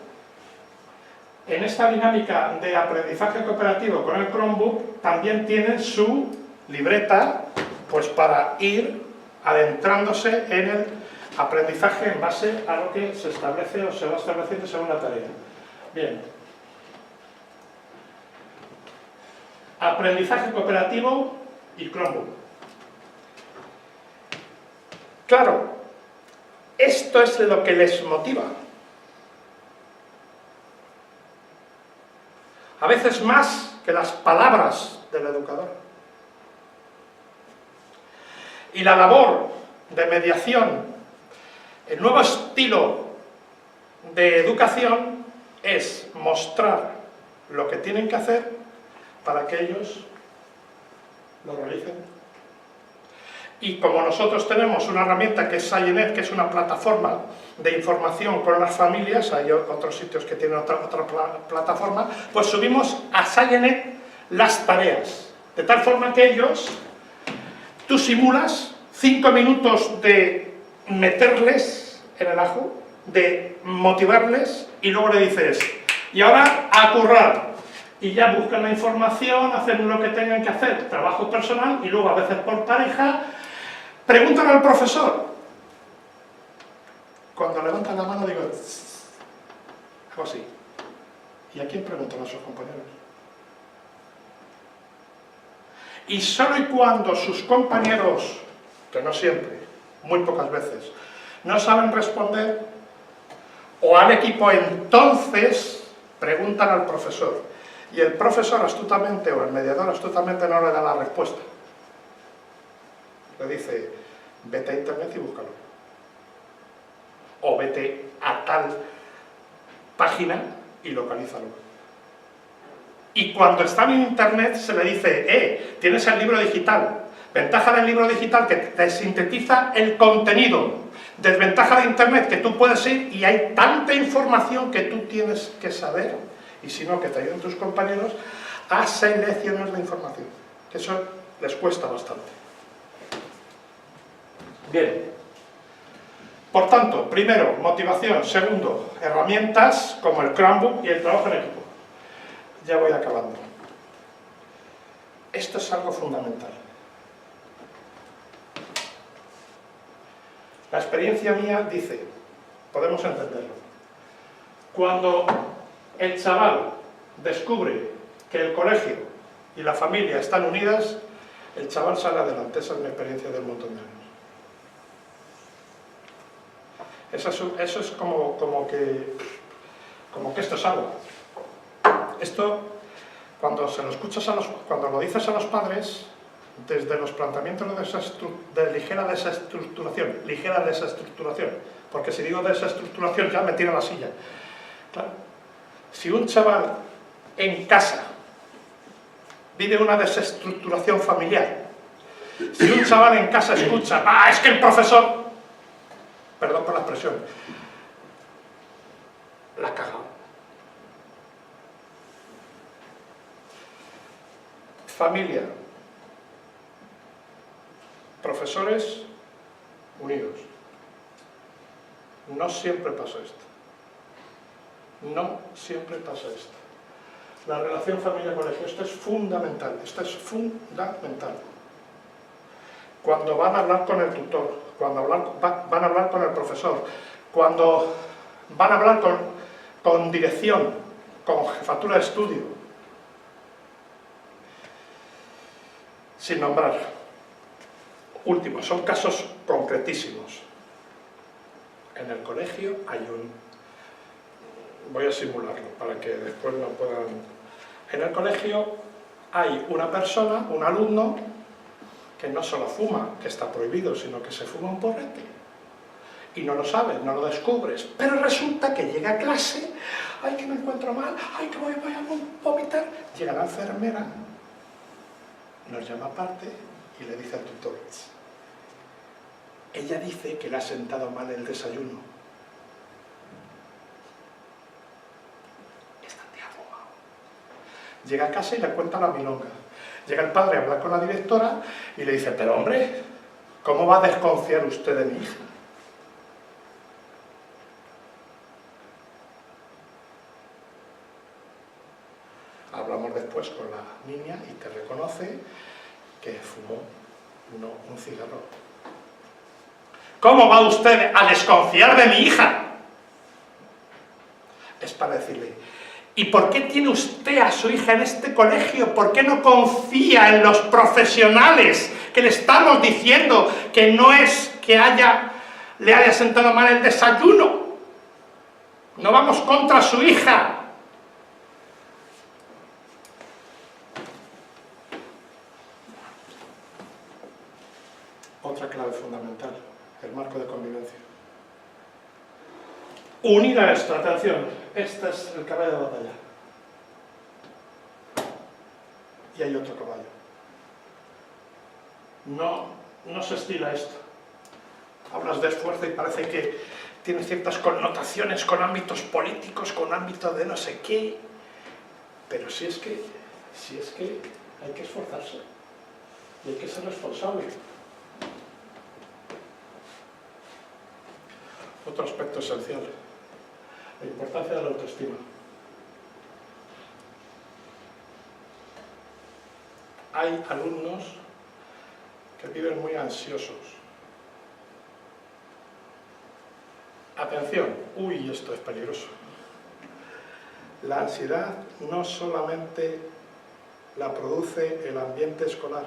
en esta dinámica de aprendizaje cooperativo con el Chromebook también tienen su libreta, pues para ir adentrándose en el aprendizaje en base a lo que se establece o se va estableciendo según la tarea. Bien. Aprendizaje cooperativo y Chromebook. Claro, esto es lo que les motiva. A veces más que las palabras del educador. Y la labor de mediación, el nuevo estilo de educación es mostrar lo que tienen que hacer para que ellos lo realicen. Y como nosotros tenemos una herramienta que es SciENet, que es una plataforma de información con las familias, hay otros sitios que tienen otra plataforma, pues subimos a SciENet las tareas, de tal forma que ellos, tú simulas 5 minutos de meterles en el ajo, de motivarles, y luego le dices, y ahora a currar. Y ya buscan la información, hacen lo que tengan que hacer, trabajo personal, y luego a veces por pareja, preguntan al profesor. Cuando levantan la mano digo, hago así. ¿Y a quién preguntan a sus compañeros? Y solo y cuando sus compañeros, que no siempre, muy pocas veces, no saben responder, o al equipo, entonces preguntan al profesor. Y el profesor astutamente, o el mediador astutamente, no le da la respuesta. Le dice, vete a internet y búscalo. O vete a tal página y localízalo. Y cuando están en internet se le dice, tienes el libro digital. Ventaja del libro digital, que te sintetiza el contenido. Desventaja de internet, que tú puedes ir y hay tanta información que tú tienes que saber, y si no, que te ayuden tus compañeros a seleccionar la información. Que eso les cuesta bastante. Bien. Por tanto, primero, motivación. Segundo, herramientas como el Chromebook y el trabajo en equipo. Ya voy acabando. Esto es algo fundamental. La experiencia mía dice, podemos entenderlo, cuando el chaval descubre que el colegio y la familia están unidas, el chaval sale adelante. Esa es mi experiencia de un montón de años. Eso es como que esto es algo. Esto, cuando se lo escuchas cuando lo dices a los padres, desde los planteamientos de ligera desestructuración, porque si digo desestructuración ya me tira la silla. Claro, si un chaval en casa vive una desestructuración familiar Si un chaval en casa escucha, ¡ah, es que el profesor! Perdón por la expresión. La ha cagado. Familia. Profesores unidos. No siempre pasa esto. No siempre pasa esto. La relación familia-colegio, esto es fundamental, Cuando van a hablar con el tutor, cuando van a hablar con el profesor, cuando van a hablar con dirección, con jefatura de estudio, sin nombrar. Último, son casos concretísimos. En el colegio hay voy a simularlo para que después no puedan... En el colegio hay una persona, un alumno, que no solo fuma, que está prohibido, sino que se fuma un porrete. Y no lo sabes, no lo descubres. Pero resulta que llega a clase, ¡ay, que me encuentro mal! ¡Ay, que voy a vomitar! Llega la enfermera, nos llama aparte y le dice al tutor, ella dice que le ha sentado mal el desayuno. Llega a casa y le cuenta la milonga. Llega el padre a hablar con la directora y le dice, pero hombre, ¿cómo va a desconfiar usted de mi hija? Hablamos después con la niña y te reconoce que fumó un cigarro. ¿Cómo va usted a desconfiar de mi hija? Es para decirle, ¿y por qué tiene usted a su hija en este colegio? ¿Por qué no confía en los profesionales que le estamos diciendo que no es que le haya sentado mal el desayuno? No vamos contra su hija. Otra clave fundamental, el marco de convivencia. Unir a esto, atención, este es el caballo de batalla. Y hay otro caballo. No se estila esto. Hablas de esfuerzo y parece que tiene ciertas connotaciones con ámbitos políticos, con ámbitos de no sé qué. Pero si es que hay que esforzarse y hay que ser responsable. Otro aspecto esencial. La importancia de la autoestima. Hay alumnos que viven muy ansiosos. Atención, uy, esto es peligroso. La ansiedad no solamente la produce el ambiente escolar,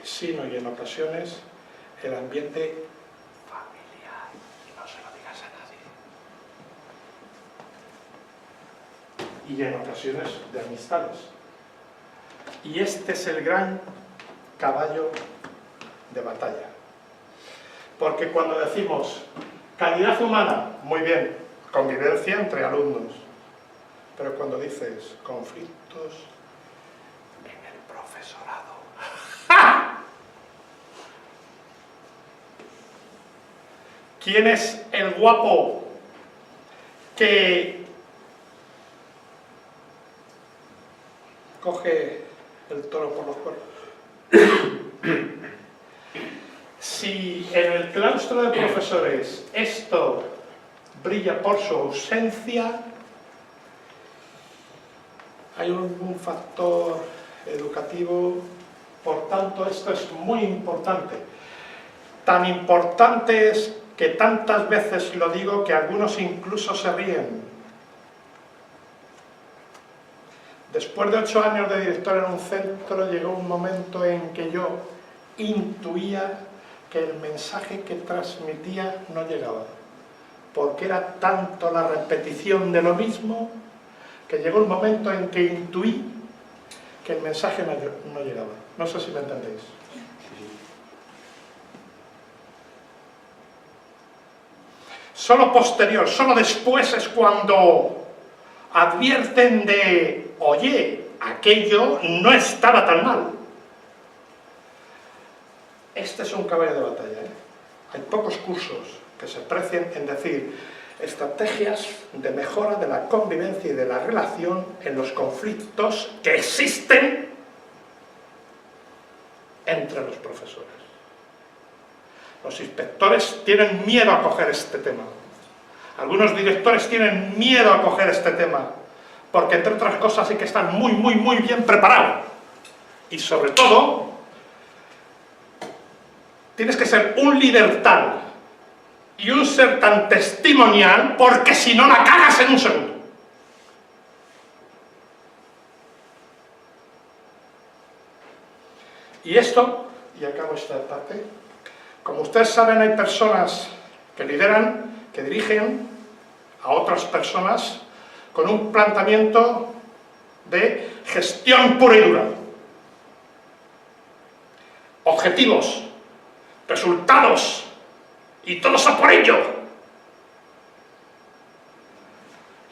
sino y en ocasiones el ambiente y en ocasiones de amistades. Y este es el gran caballo de batalla. Porque cuando decimos calidad humana, muy bien, convivencia entre alumnos. Pero cuando dices conflictos en el profesorado, ¡ja! ¿Quién es el guapo que coge el toro por los cuernos? Si en el claustro de profesores esto brilla por su ausencia, hay un factor educativo, por tanto esto es muy importante. Tan importante es que tantas veces lo digo que algunos incluso se ríen. Después de 8 años de director en un centro, llegó un momento en que yo intuía que el mensaje que transmitía no llegaba, porque era tanto la repetición de lo mismo, que llegó un momento en que intuí que el mensaje no llegaba. No sé si me entendéis. Solo posterior, solo después es cuando advierten de, oye, aquello no estaba tan mal. este es un caballo de batalla, ¿eh? Hay pocos cursos que se precien en decir estrategias de mejora de la convivencia y de la relación en los conflictos que existen entre los profesores. Los inspectores tienen miedo a coger este tema. Algunos directores tienen miedo a coger este tema, porque entre otras cosas sí que están muy bien preparados. Y sobre todo, tienes que ser un líder tal y un ser tan testimonial, porque si no la cagas en un segundo. Y esto, y acabo esta parte, como ustedes saben, hay personas que lideran, que dirigen a otras personas con un planteamiento de gestión pura y dura. Objetivos, resultados, y todo eso por ello.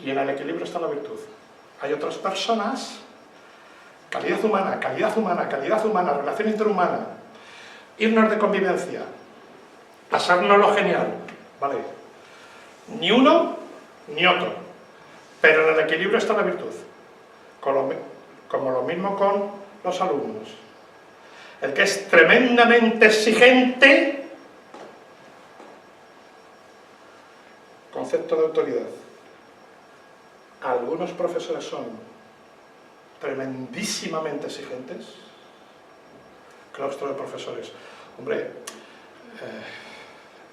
Y en el equilibrio está la virtud. Hay otras personas, calidad humana, relación interhumana, irnos de convivencia, pasárnoslo genial, ¿vale? Ni uno ni otro, pero en el equilibrio está la virtud, como lo mismo con los alumnos. El que es tremendamente exigente, concepto de autoridad. Algunos profesores son tremendísimamente exigentes, claustro de profesores. Hombre,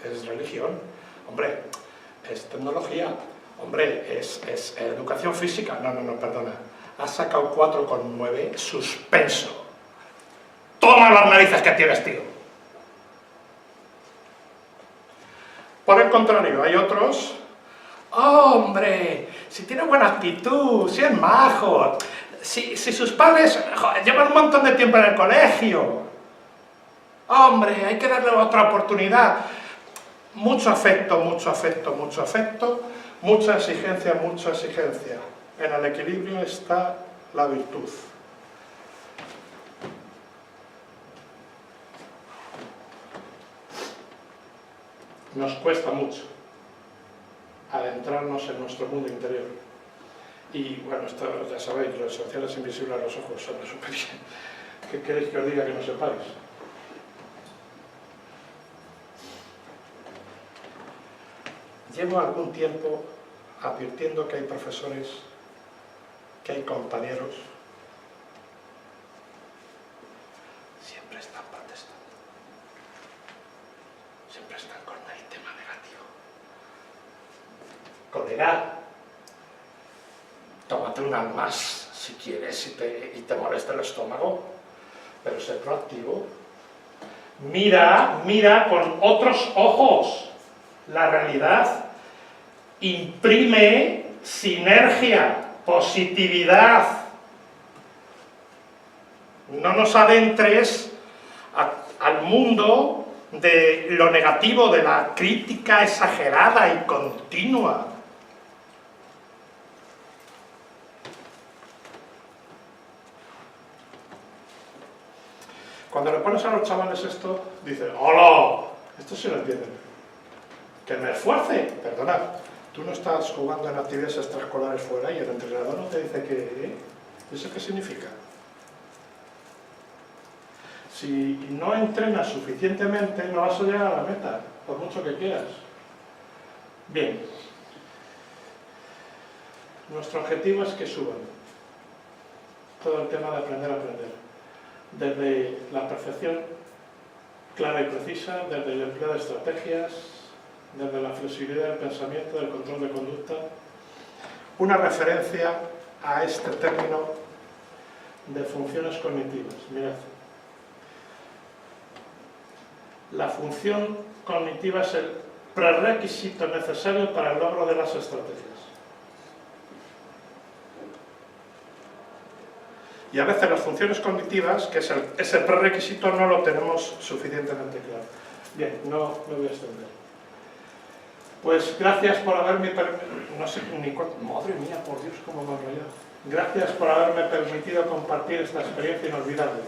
es religión, hombre, es tecnología, hombre, es educación física. No, perdona. Has sacado 4,9, suspenso. Toma las narices que tienes, tío. Por el contrario, hay otros, hombre, si tiene buena actitud, si es majo, si sus padres llevan un montón de tiempo en el colegio, hombre, hay que darle otra oportunidad. Mucho afecto, mucha exigencia. En el equilibrio está la virtud. Nos cuesta mucho adentrarnos en nuestro mundo interior. Y bueno, esto ya sabéis, lo esencial es invisible a los ojos, son la superficie. ¿Qué queréis que os diga que no sepáis? Llevo algún tiempo advirtiendo que hay profesores, que hay compañeros, siempre están protestando, siempre están con el tema negativo. Colega, tómate unas más si quieres y te molesta el estómago, pero sé proactivo. Mira con otros ojos la realidad. Imprime sinergia, positividad. No nos adentres al mundo de lo negativo, de la crítica exagerada y continua. Cuando le pones a los chavales esto, dicen, ¡hola! Esto sí lo entienden. Que me esfuerce, perdonad. Tú no estás jugando en actividades extraescolares fuera y el entrenador no te dice que... ¿Eso qué significa? Si no entrenas suficientemente, no vas a llegar a la meta, por mucho que quieras. Bien. Nuestro objetivo es que suban. Todo el tema de aprender a aprender. Desde la perfección clara y precisa, desde el empleo de estrategias, desde la flexibilidad del pensamiento, del control de conducta. Una referencia a este término de funciones cognitivas. Mirad. La función cognitiva es el prerequisito necesario para el logro de las estrategias. Y a veces las funciones cognitivas, que es ese prerequisito, no lo tenemos suficientemente claro. Bien, no me voy a extender. Pues gracias por haberme no sé ni cuánto, madre mía, por Dios, cómo me he enrollado. Gracias por haberme permitido compartir esta experiencia inolvidable.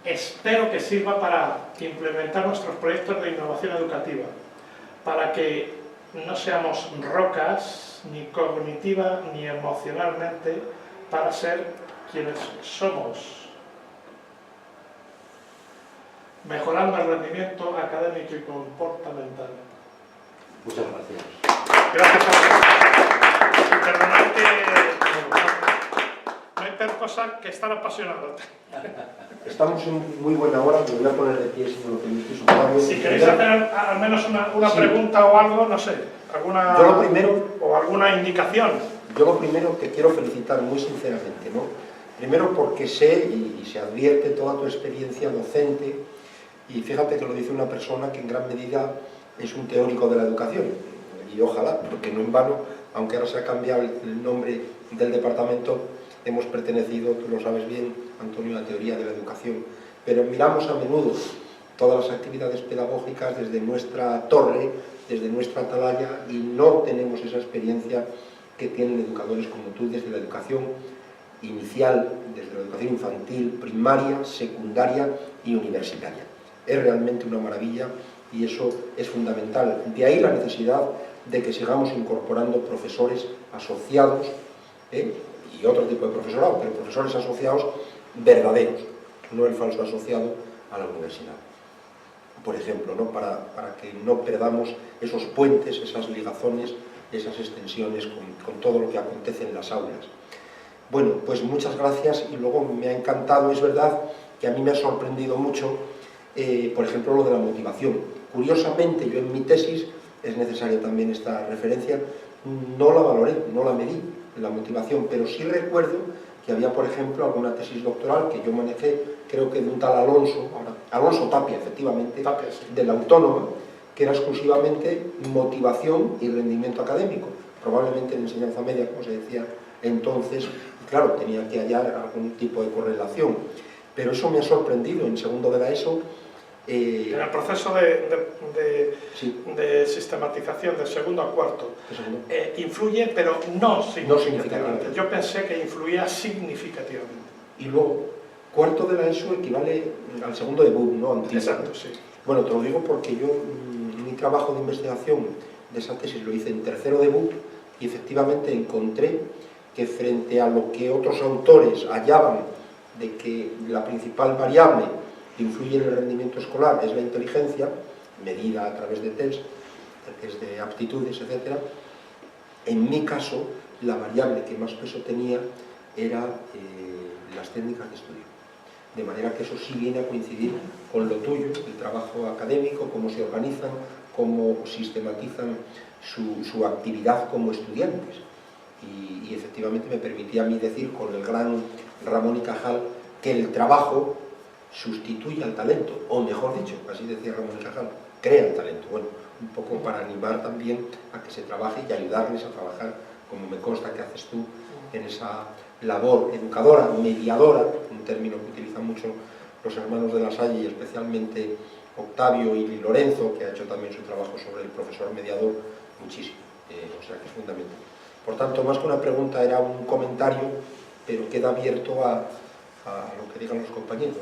espero que sirva para implementar nuestros proyectos de innovación educativa, para que no seamos rocas, ni cognitiva ni emocionalmente, para ser quienes somos, mejorando el rendimiento académico y comportamental. Muchas gracias. Gracias a todos. Perdonad que no hay peor cosa que estar apasionado. Estamos en muy buena hora, me voy a poner de pie si me lo permitís. Octavio. Si queréis hacer al menos una pregunta o algo, no sé, alguna, yo lo primero, o alguna indicación. Yo lo primero te quiero felicitar muy sinceramente, ¿no? Primero porque sé y se advierte toda tu experiencia docente, y fíjate que lo dice una persona que en gran medida es un teórico de la educación, y ojalá, porque no en vano, aunque ahora se ha cambiado el nombre del departamento, hemos pertenecido, tú lo sabes bien, Antonio, a la teoría de la educación, pero miramos a menudo todas las actividades pedagógicas desde nuestra torre, desde nuestra atalaya, y no tenemos esa experiencia que tienen educadores como tú desde la educación inicial, desde la educación infantil, primaria, secundaria y universitaria. Es realmente una maravilla y eso es fundamental. De ahí la necesidad de que sigamos incorporando profesores asociados, y otro tipo de profesorado, pero profesores asociados verdaderos, no el falso asociado a la universidad. Por ejemplo, ¿no? para que no perdamos esos puentes, esas ligazones, esas extensiones con todo lo que acontece en las aulas. Bueno, pues muchas gracias, y luego me ha encantado, es verdad que a mí me ha sorprendido mucho, por ejemplo, lo de la motivación. Curiosamente, yo en mi tesis, es necesaria también esta referencia, no la valoré, no la medí, la motivación, pero sí recuerdo que había, por ejemplo, alguna tesis doctoral que yo manejé, creo que de un tal Alonso Tapia, efectivamente, Tapia, sí, de la Autónoma, que era exclusivamente motivación y rendimiento académico, probablemente en enseñanza media, como se decía entonces, y claro, tenía que hallar algún tipo de correlación, pero eso me ha sorprendido en segundo de la ESO. En el proceso de sistematización de segundo a cuarto, influye, pero no significativamente. Yo pensé que influía significativamente. Y luego, cuarto de la ESO equivale al segundo de BUP, ¿no? Antiguo. Exacto, sí. Bueno, te lo digo porque yo, mi trabajo de investigación de esa tesis lo hice en tercero de BUP, y efectivamente encontré que frente a lo que otros autores hallaban de que la principal variable que influye en el rendimiento escolar es la inteligencia, medida a través de test de aptitudes, etc. En mi caso, la variable que más peso tenía era las técnicas de estudio. De manera que eso sí viene a coincidir con lo tuyo, el trabajo académico, cómo se organizan, cómo sistematizan su actividad como estudiantes. Y efectivamente me permitía a mí decir con el gran Ramón y Cajal que el trabajo sustituye al talento, o mejor dicho, así decía Ramón y Cajal, crea el talento. Bueno, un poco para animar también a que se trabaje y ayudarles a trabajar, como me consta que haces tú, en esa labor educadora, mediadora, un término que utilizan mucho los hermanos de La Salle, y especialmente Octavio y Lorenzo, que ha hecho también su trabajo sobre el profesor mediador, muchísimo. O sea que es fundamental. Por tanto, más que una pregunta, era un comentario, pero queda abierto a lo que digan los compañeros.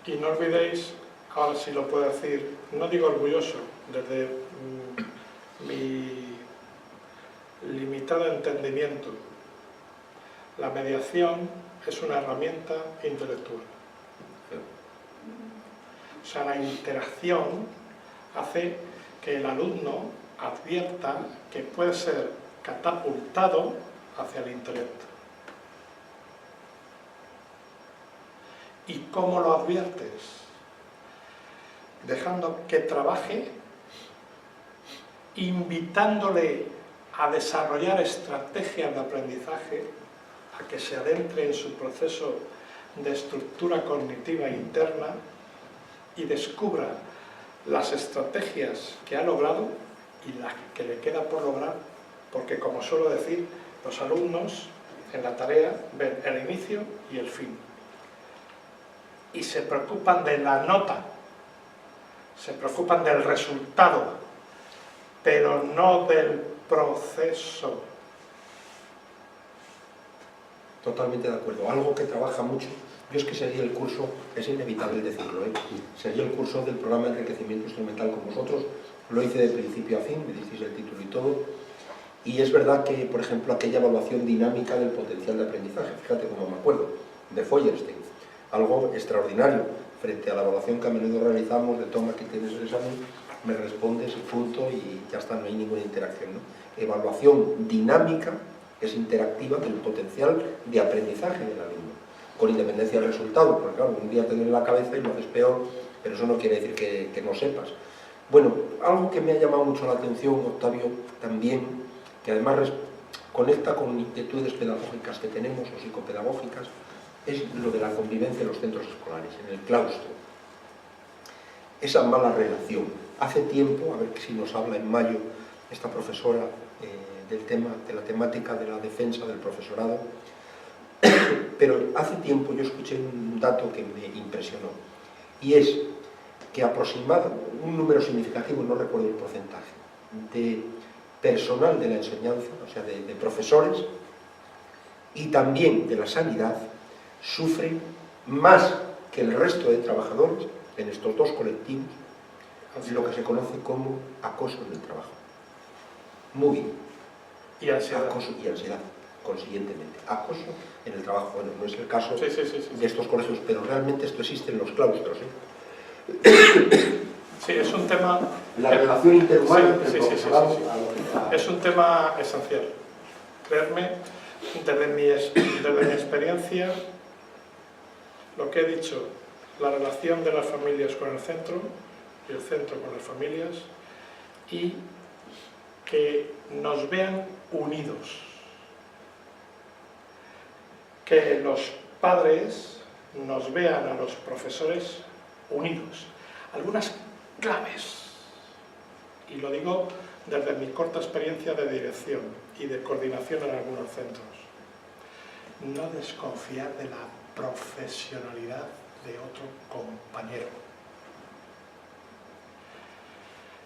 Y no olvidéis, ahora sí lo puedo decir, no digo orgulloso, desde mi limitado entendimiento, la mediación es una herramienta intelectual. O sea, la interacción hace que el alumno advierta que puede ser catapultado hacia el intelecto. ¿Y cómo lo adviertes? Dejando que trabaje, invitándole a desarrollar estrategias de aprendizaje, a que se adentre en su proceso de estructura cognitiva interna y descubra las estrategias que ha logrado y las que le queda por lograr, porque, como suelo decir, los alumnos en la tarea ven el inicio y el fin. Y se preocupan de la nota, se preocupan del resultado, pero no del proceso. Totalmente de acuerdo. Algo que trabaja mucho Yo es que seguí el curso, es inevitable decirlo, seguí el curso del programa de enriquecimiento instrumental con vosotros, lo hice de principio a fin, me disteis el título y todo, y es verdad que, por ejemplo, aquella evaluación dinámica del potencial de aprendizaje, fíjate cómo me acuerdo, de Feuerstein, algo extraordinario, frente a la evaluación que a menudo realizamos de toma que tienes el examen, me respondes y punto y ya está, no hay ninguna interacción, ¿no? Evaluación dinámica es interactiva del potencial de aprendizaje del alumno, con independencia del resultado, porque claro, un día te duele la cabeza y lo haces peor, pero eso no quiere decir que no sepas. Bueno, algo que me ha llamado mucho la atención, Octavio, también, que además conecta con inquietudes pedagógicas que tenemos, o psicopedagógicas, es lo de la convivencia en los centros escolares, en el claustro. Esa mala relación. Hace tiempo, a ver si nos habla en mayo esta profesora de la temática de la defensa del profesorado, pero hace tiempo yo escuché un dato que me impresionó, y es que un número significativo, no recuerdo el porcentaje, de personal de la enseñanza, o sea, de profesores, y también de la sanidad, sufren más que el resto de trabajadores en estos dos colectivos lo que se conoce como acoso en el trabajo. Muy bien. Y ansiedad. Acoso y ansiedad, consiguientemente. Acoso en el trabajo. Bueno, no es el caso sí. de estos colegios, pero realmente esto existe en los claustros. Sí, es un tema... La relación interhumana entre sí. profesorado... Es un tema esencial. Creedme, desde mi experiencia, lo que he dicho, la relación de las familias con el centro y el centro con las familias, y que nos vean unidos, que los padres nos vean a los profesores unidos. Algunas claves, y lo digo desde mi corta experiencia de dirección y de coordinación en algunos centros: no desconfiar de la profesionalidad de otro compañero.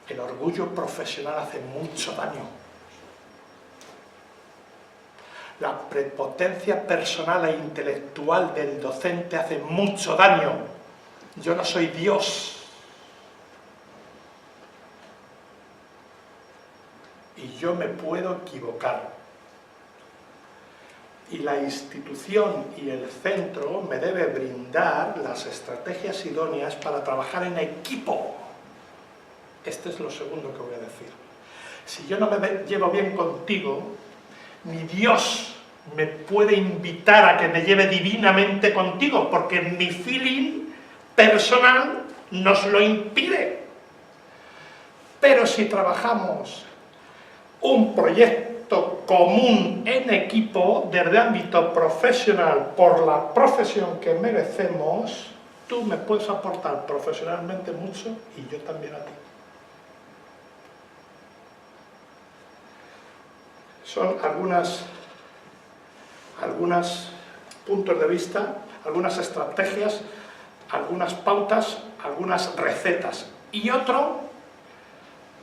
El orgullo profesional hace mucho daño. La prepotencia personal e intelectual del docente hace mucho daño. Yo no soy Dios. Y yo me puedo equivocar. Y la institución y el centro me debe brindar las estrategias idóneas para trabajar en equipo. Este es lo segundo que voy a decir. Si yo no me llevo bien contigo, ni Dios me puede invitar a que me lleve divinamente contigo, porque mi feeling personal nos lo impide. Pero si trabajamos un proyecto común en equipo, desde ámbito profesional, por la profesión que merecemos, tú me puedes aportar profesionalmente mucho y yo también a ti. Son algunos puntos de vista, algunas estrategias, algunas pautas, algunas recetas. Y otro,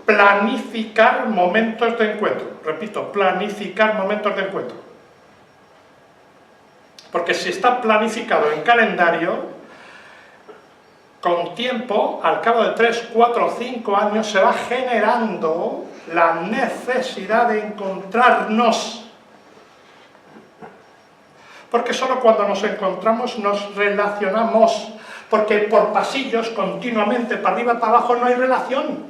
planificar momentos de encuentro. Repito, planificar momentos de encuentro. Porque si está planificado en calendario, con tiempo, al cabo de 3, 4 o 5 años, se va generando la necesidad de encontrarnos. Porque solo cuando nos encontramos nos relacionamos. Porque por pasillos, continuamente, para arriba, para abajo, no hay relación.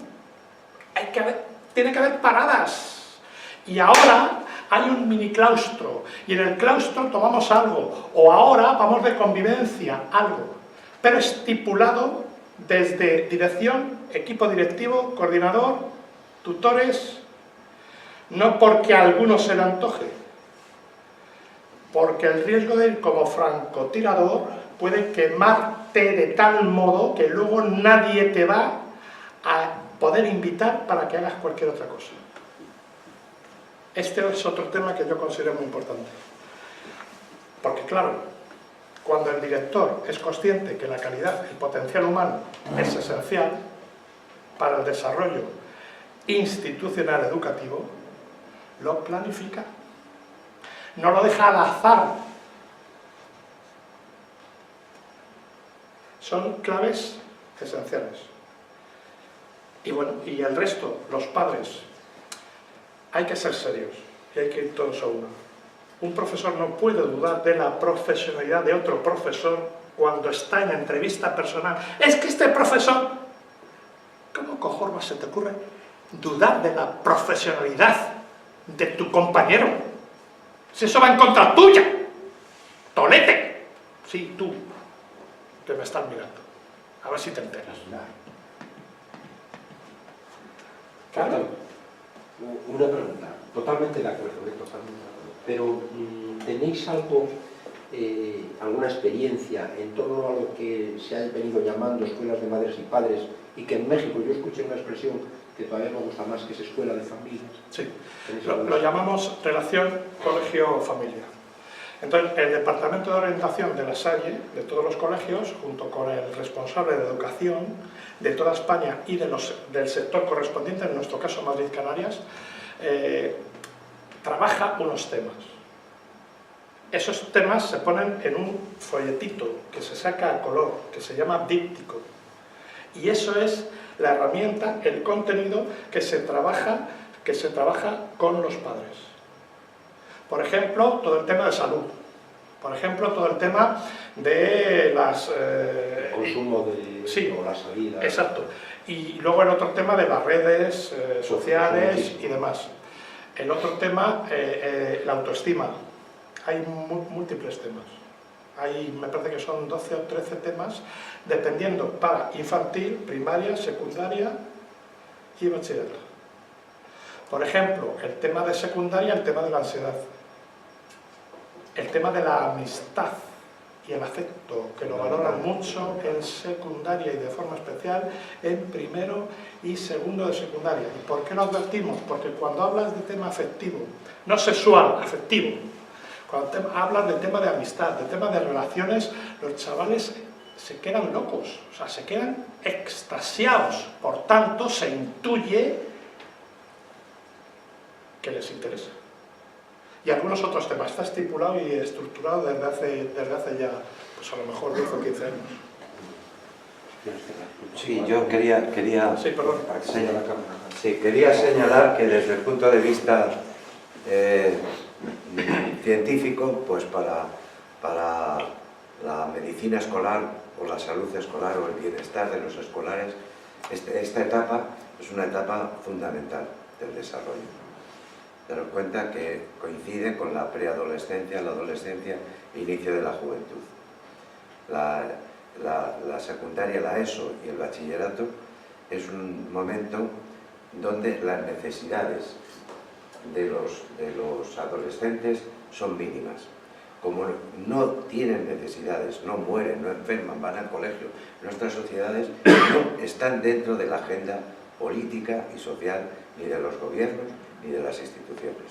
Tiene que haber paradas. Y ahora hay un mini claustro. Y en el claustro tomamos algo. O ahora vamos de convivencia, algo. Pero estipulado desde dirección, equipo directivo, coordinador, tutores, no porque a alguno se le antoje, porque el riesgo de ir como francotirador puede quemarte de tal modo que luego nadie te va a poder invitar para que hagas cualquier otra cosa. Este es otro tema que yo considero muy importante. Porque claro, cuando el director es consciente que la calidad, el potencial humano es esencial para el desarrollo institucional educativo, lo planifica. No lo deja al azar. Son claves esenciales. Y bueno, y el resto, los padres, hay que ser serios y hay que ir todos a uno. Un profesor no puede dudar de la profesionalidad de otro profesor cuando está en entrevista personal. Es que este profesor, ¿cómo cojones se te ocurre dudar de la profesionalidad de tu compañero? Si eso va en contra tuya, tolete. Sí, tú, que me estás mirando. A ver si te enteras. Claro. Una pregunta, totalmente de acuerdo, pero ¿tenéis algo, alguna experiencia en torno a lo que se ha venido llamando escuelas de madres y padres, y que en México yo escuché una expresión que todavía me gusta más, que es escuela de familias? Sí, lo llamamos relación colegio-familia. Entonces, el Departamento de Orientación de La Salle, de todos los colegios, junto con el responsable de educación de toda España y del sector correspondiente, en nuestro caso Madrid-Canarias, trabaja unos temas. Esos temas se ponen en un folletito que se saca a color, que se llama díptico. Y eso es la herramienta, el contenido que se trabaja con los padres. Por ejemplo, todo el tema de salud. Por ejemplo, todo el tema de las... el consumo de... sí, o la salida. Exacto. Y luego el otro tema de las redes sociales y demás. El otro tema, la autoestima. Hay múltiples temas. Me parece que son 12 o 13 temas, dependiendo para infantil, primaria, secundaria y bachillerato. Por ejemplo, el tema de secundaria, el tema de la ansiedad. El tema de la amistad y el afecto, que lo valoran mucho en secundaria y de forma especial en primero y segundo de secundaria. ¿Y por qué lo advertimos? Porque cuando hablas de tema afectivo, no sexual, afectivo, cuando hablas del tema de amistad, del tema de relaciones, los chavales se quedan locos, o sea, se quedan extasiados. Por tanto, se intuye que les interesa. Y algunos otros temas. Está estipulado y estructurado desde hace ya, pues a lo mejor 10 o 15 años. Sí, yo quería Sí, perdón. quería señalar que desde el punto de vista científico, pues para la medicina escolar o la salud escolar o el bienestar de los escolares, esta etapa es una etapa fundamental del desarrollo. Daros cuenta que coincide con la preadolescencia, la adolescencia e inicio de la juventud. La secundaria, la ESO y el bachillerato es un momento donde las necesidades de los adolescentes son mínimas. Como no tienen necesidades, no mueren, no enferman, van al colegio, nuestras sociedades no están dentro de la agenda política y social ni de los gobiernos ni de las instituciones.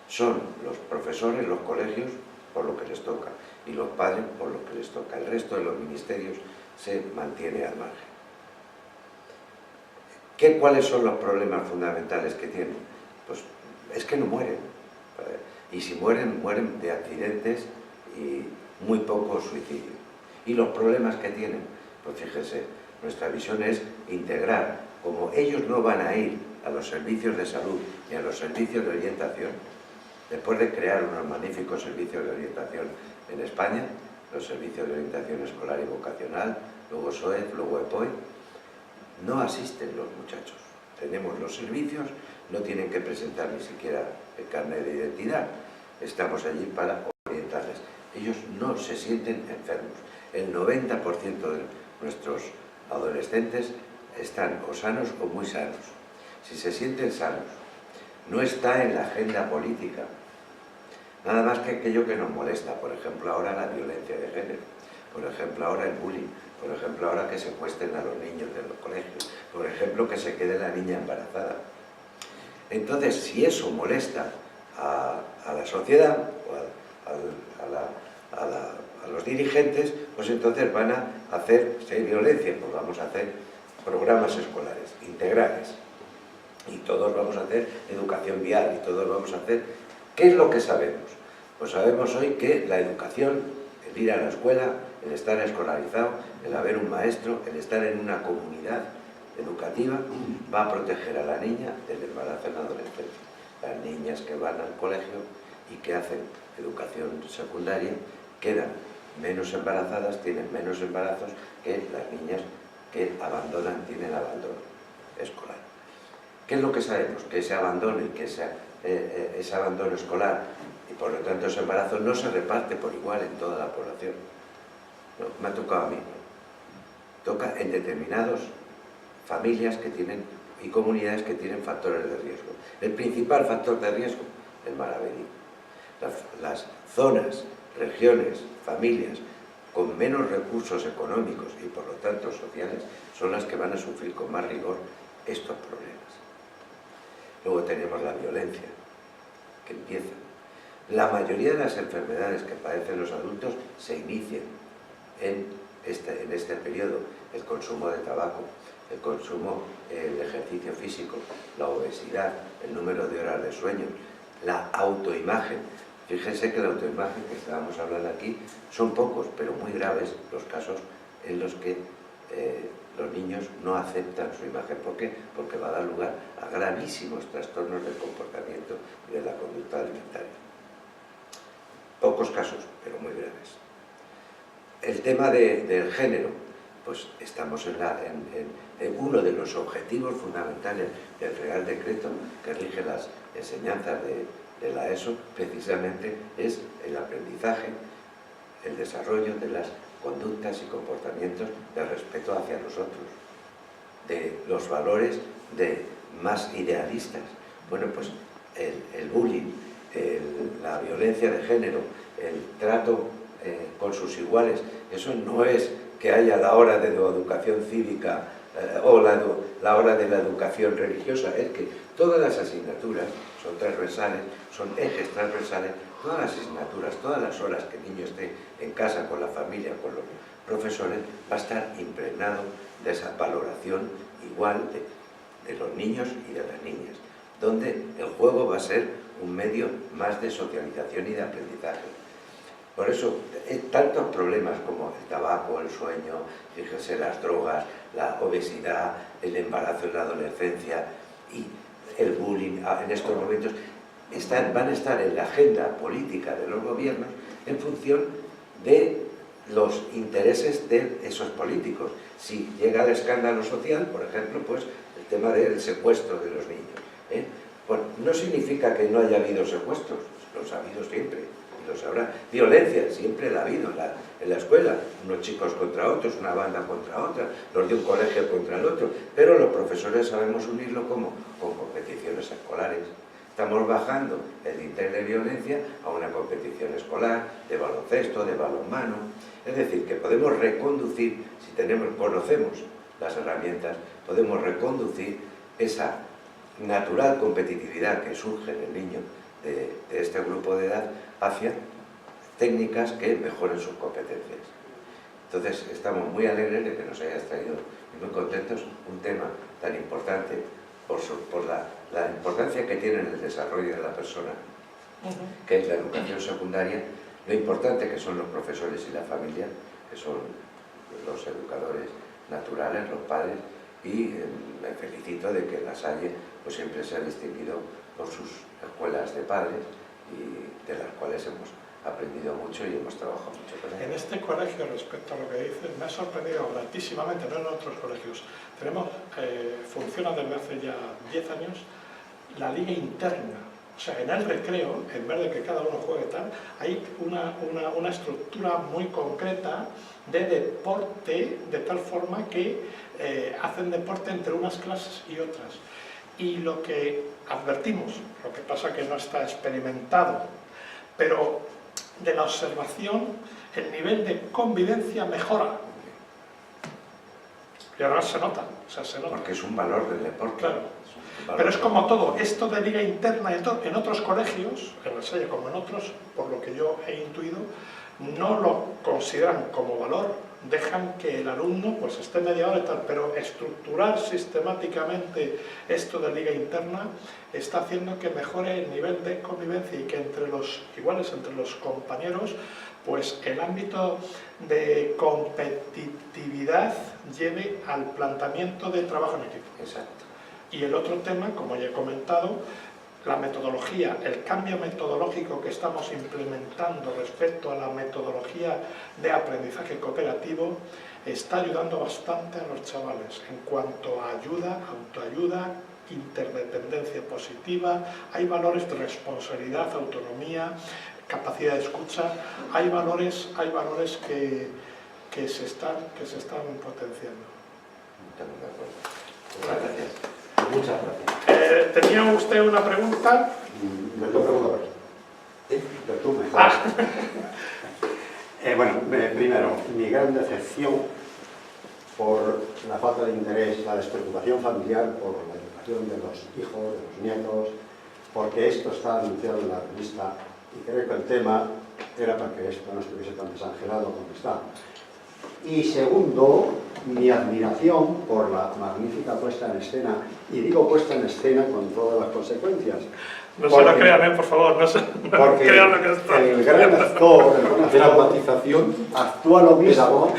Son los profesores, los colegios, por lo que les toca, y los padres por lo que les toca. El resto de los ministerios se mantiene al margen. ¿Cuáles son los problemas fundamentales que tienen? Pues es que no mueren. Y si mueren, mueren de accidentes y muy poco suicidio. ¿Y los problemas que tienen? Pues fíjense, nuestra visión es integrar. Como ellos no van a ir a los servicios de salud y a los servicios de orientación, después de crear unos magníficos servicios de orientación en España, los servicios de orientación escolar y vocacional, luego SOED, luego EPOE, no asisten los muchachos. Tenemos los servicios, no tienen que presentar ni siquiera el carnet de identidad, estamos allí para orientarles. Ellos no se sienten enfermos. El 90% de nuestros adolescentes están o sanos o muy sanos. Si se sienten sanos, no está en la agenda política. Nada más que aquello que nos molesta, por ejemplo ahora la violencia de género, por ejemplo ahora el bullying, por ejemplo ahora que secuestren a los niños de los colegios, por ejemplo que se quede la niña embarazada. Entonces, si eso molesta a la sociedad o a los dirigentes, pues entonces van a hacer, si hay violencia, pues vamos a hacer programas escolares integrales. Y todos vamos a hacer educación vial y todos vamos a hacer... ¿Qué es lo que sabemos? Pues sabemos hoy que la educación, el ir a la escuela, el estar escolarizado, el haber un maestro, el estar en una comunidad educativa, va a proteger a la niña del embarazo en la adolescencia. Las niñas que van al colegio y que hacen educación secundaria quedan menos embarazadas, tienen menos embarazos que las niñas que abandonan, tienen abandono escolar. ¿Qué es lo que sabemos? Que ese abandono y que ese abandono escolar y por lo tanto ese embarazo no se reparte por igual en toda la población. No, me ha tocado a mí. Toca en determinadas familias que tienen y comunidades que tienen factores de riesgo. El principal factor de riesgo, el maravedí. Las zonas, regiones, familias con menos recursos económicos y por lo tanto sociales son las que van a sufrir con más rigor estos problemas. Luego tenemos la violencia, que empieza. La mayoría de las enfermedades que padecen los adultos se inician en este periodo. El consumo de tabaco, el consumo, el ejercicio físico, la obesidad, el número de horas de sueño, la autoimagen. Fíjense que la autoimagen que estábamos hablando aquí son pocos, pero muy graves los casos en los que los niños no aceptan su imagen. ¿Por qué? Porque va a dar lugar a gravísimos trastornos del comportamiento y de la conducta alimentaria. Pocos casos, pero muy graves. El tema del género, pues estamos en uno de los objetivos fundamentales del Real Decreto que rige las enseñanzas de la ESO, precisamente es el aprendizaje, el desarrollo de las conductas y comportamientos de respeto hacia nosotros, de los valores más idealistas. Bueno, pues el bullying, la violencia de género, el trato con sus iguales, eso no es que haya la hora de la educación cívica o la hora de la educación religiosa, es que todas las asignaturas son transversales, son ejes transversales, todas las asignaturas, todas las horas que el niño esté en casa con la familia, con los profesores, va a estar impregnado de esa valoración igual de los niños y de las niñas, donde el juego va a ser un medio más de socialización y de aprendizaje. Por eso, tantos problemas como el tabaco, el sueño, fíjense, las drogas, la obesidad, el embarazo en la adolescencia y el bullying en estos momentos van a estar en la agenda política de los gobiernos en función de los intereses de esos políticos. Si llega el escándalo social, por ejemplo, pues el tema del secuestro de los niños, pues no significa que no haya habido secuestros, los ha habido siempre. Los habrá. Violencia, siempre la ha habido en la escuela, unos chicos contra otros, una banda contra otra, los de un colegio contra el otro, pero los profesores sabemos unirlo como con competiciones escolares. Estamos bajando el índice de violencia a una competición escolar, de baloncesto, de balonmano, es decir, que podemos reconducir, si conocemos las herramientas, podemos reconducir esa natural competitividad que surge en el niño de este grupo de edad hacia técnicas que mejoren sus competencias. Entonces, estamos muy alegres de que nos hayas traído y muy contentos un tema tan importante por la importancia que tiene en el desarrollo de la persona, que es la educación secundaria, lo importante que son los profesores y la familia, que son los educadores naturales, los padres, y me felicito de que La Salle pues siempre se ha distinguido por sus escuelas de padres y de las cuales hemos aprendido mucho y hemos trabajado mucho con ellos. En este colegio, respecto a lo que dices, me ha sorprendido gratísimamente, no en otros colegios. Funciona desde hace ya 10 años la liga interna. O sea, en el recreo, en vez de que cada uno juegue tal, hay una estructura muy concreta de deporte, de tal forma que hacen deporte entre unas clases y otras. Y lo que advertimos, lo que pasa que no está experimentado, pero de la observación, el nivel de convivencia mejora. Y ahora se nota, o sea, se nota. Porque es un valor del deporte. Claro. Pero es como todo, esto de liga interna en otros colegios, en La Salle como en otros, por lo que yo he intuido, no lo consideran como valor, dejan que el alumno pues esté media hora y tal, pero estructurar sistemáticamente esto de liga interna está haciendo que mejore el nivel de convivencia y que entre los iguales, entre los compañeros, pues el ámbito de competitividad lleve al planteamiento de trabajo en equipo. Exacto. Y el otro tema, como ya he comentado, la metodología, el cambio metodológico que estamos implementando respecto a la metodología de aprendizaje cooperativo está ayudando bastante a los chavales en cuanto a ayuda, autoayuda, interdependencia positiva. Hay valores de responsabilidad, autonomía, capacidad de escucha. Hay valores que se están potenciando. Estamos de acuerdo. Muchas gracias. Muchas gracias. ¿Tenía usted una pregunta? Me lo pregunto. Pero tú mejor. Bueno, primero, mi gran decepción por la falta de interés, la despreocupación familiar por la educación de los hijos, de los nietos, porque esto está anunciado en la revista y creo que el tema era para que esto no estuviese tan desangelado como está. Y segundo, mi admiración por la magnífica puesta en escena, y digo puesta en escena con todas las consecuencias. No se lo crean, por favor, no crean lo que está. El gran actor, de la matización, actúa lo mismo,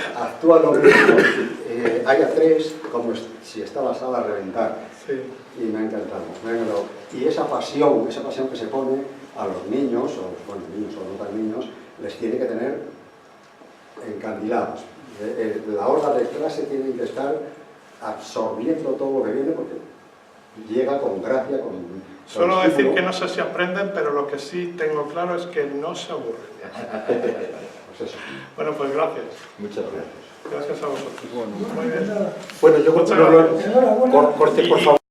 hay a tres, como si esta la sala a reventar. Sí. Y me ha encantado, Y esa pasión que se pone a los niños, niños o no tan niños, les tiene que tener encandilados. La horda de clase tiene que estar absorbiendo todo lo que viene porque llega con gracia, con Solo decir que no sé si aprenden, pero lo que sí tengo claro es que no se aburren. Pues eso. Bueno, pues gracias. Muchas gracias. Gracias a vosotros. Bueno, muy bien. bueno yo Muchas gracias. corte, por favor.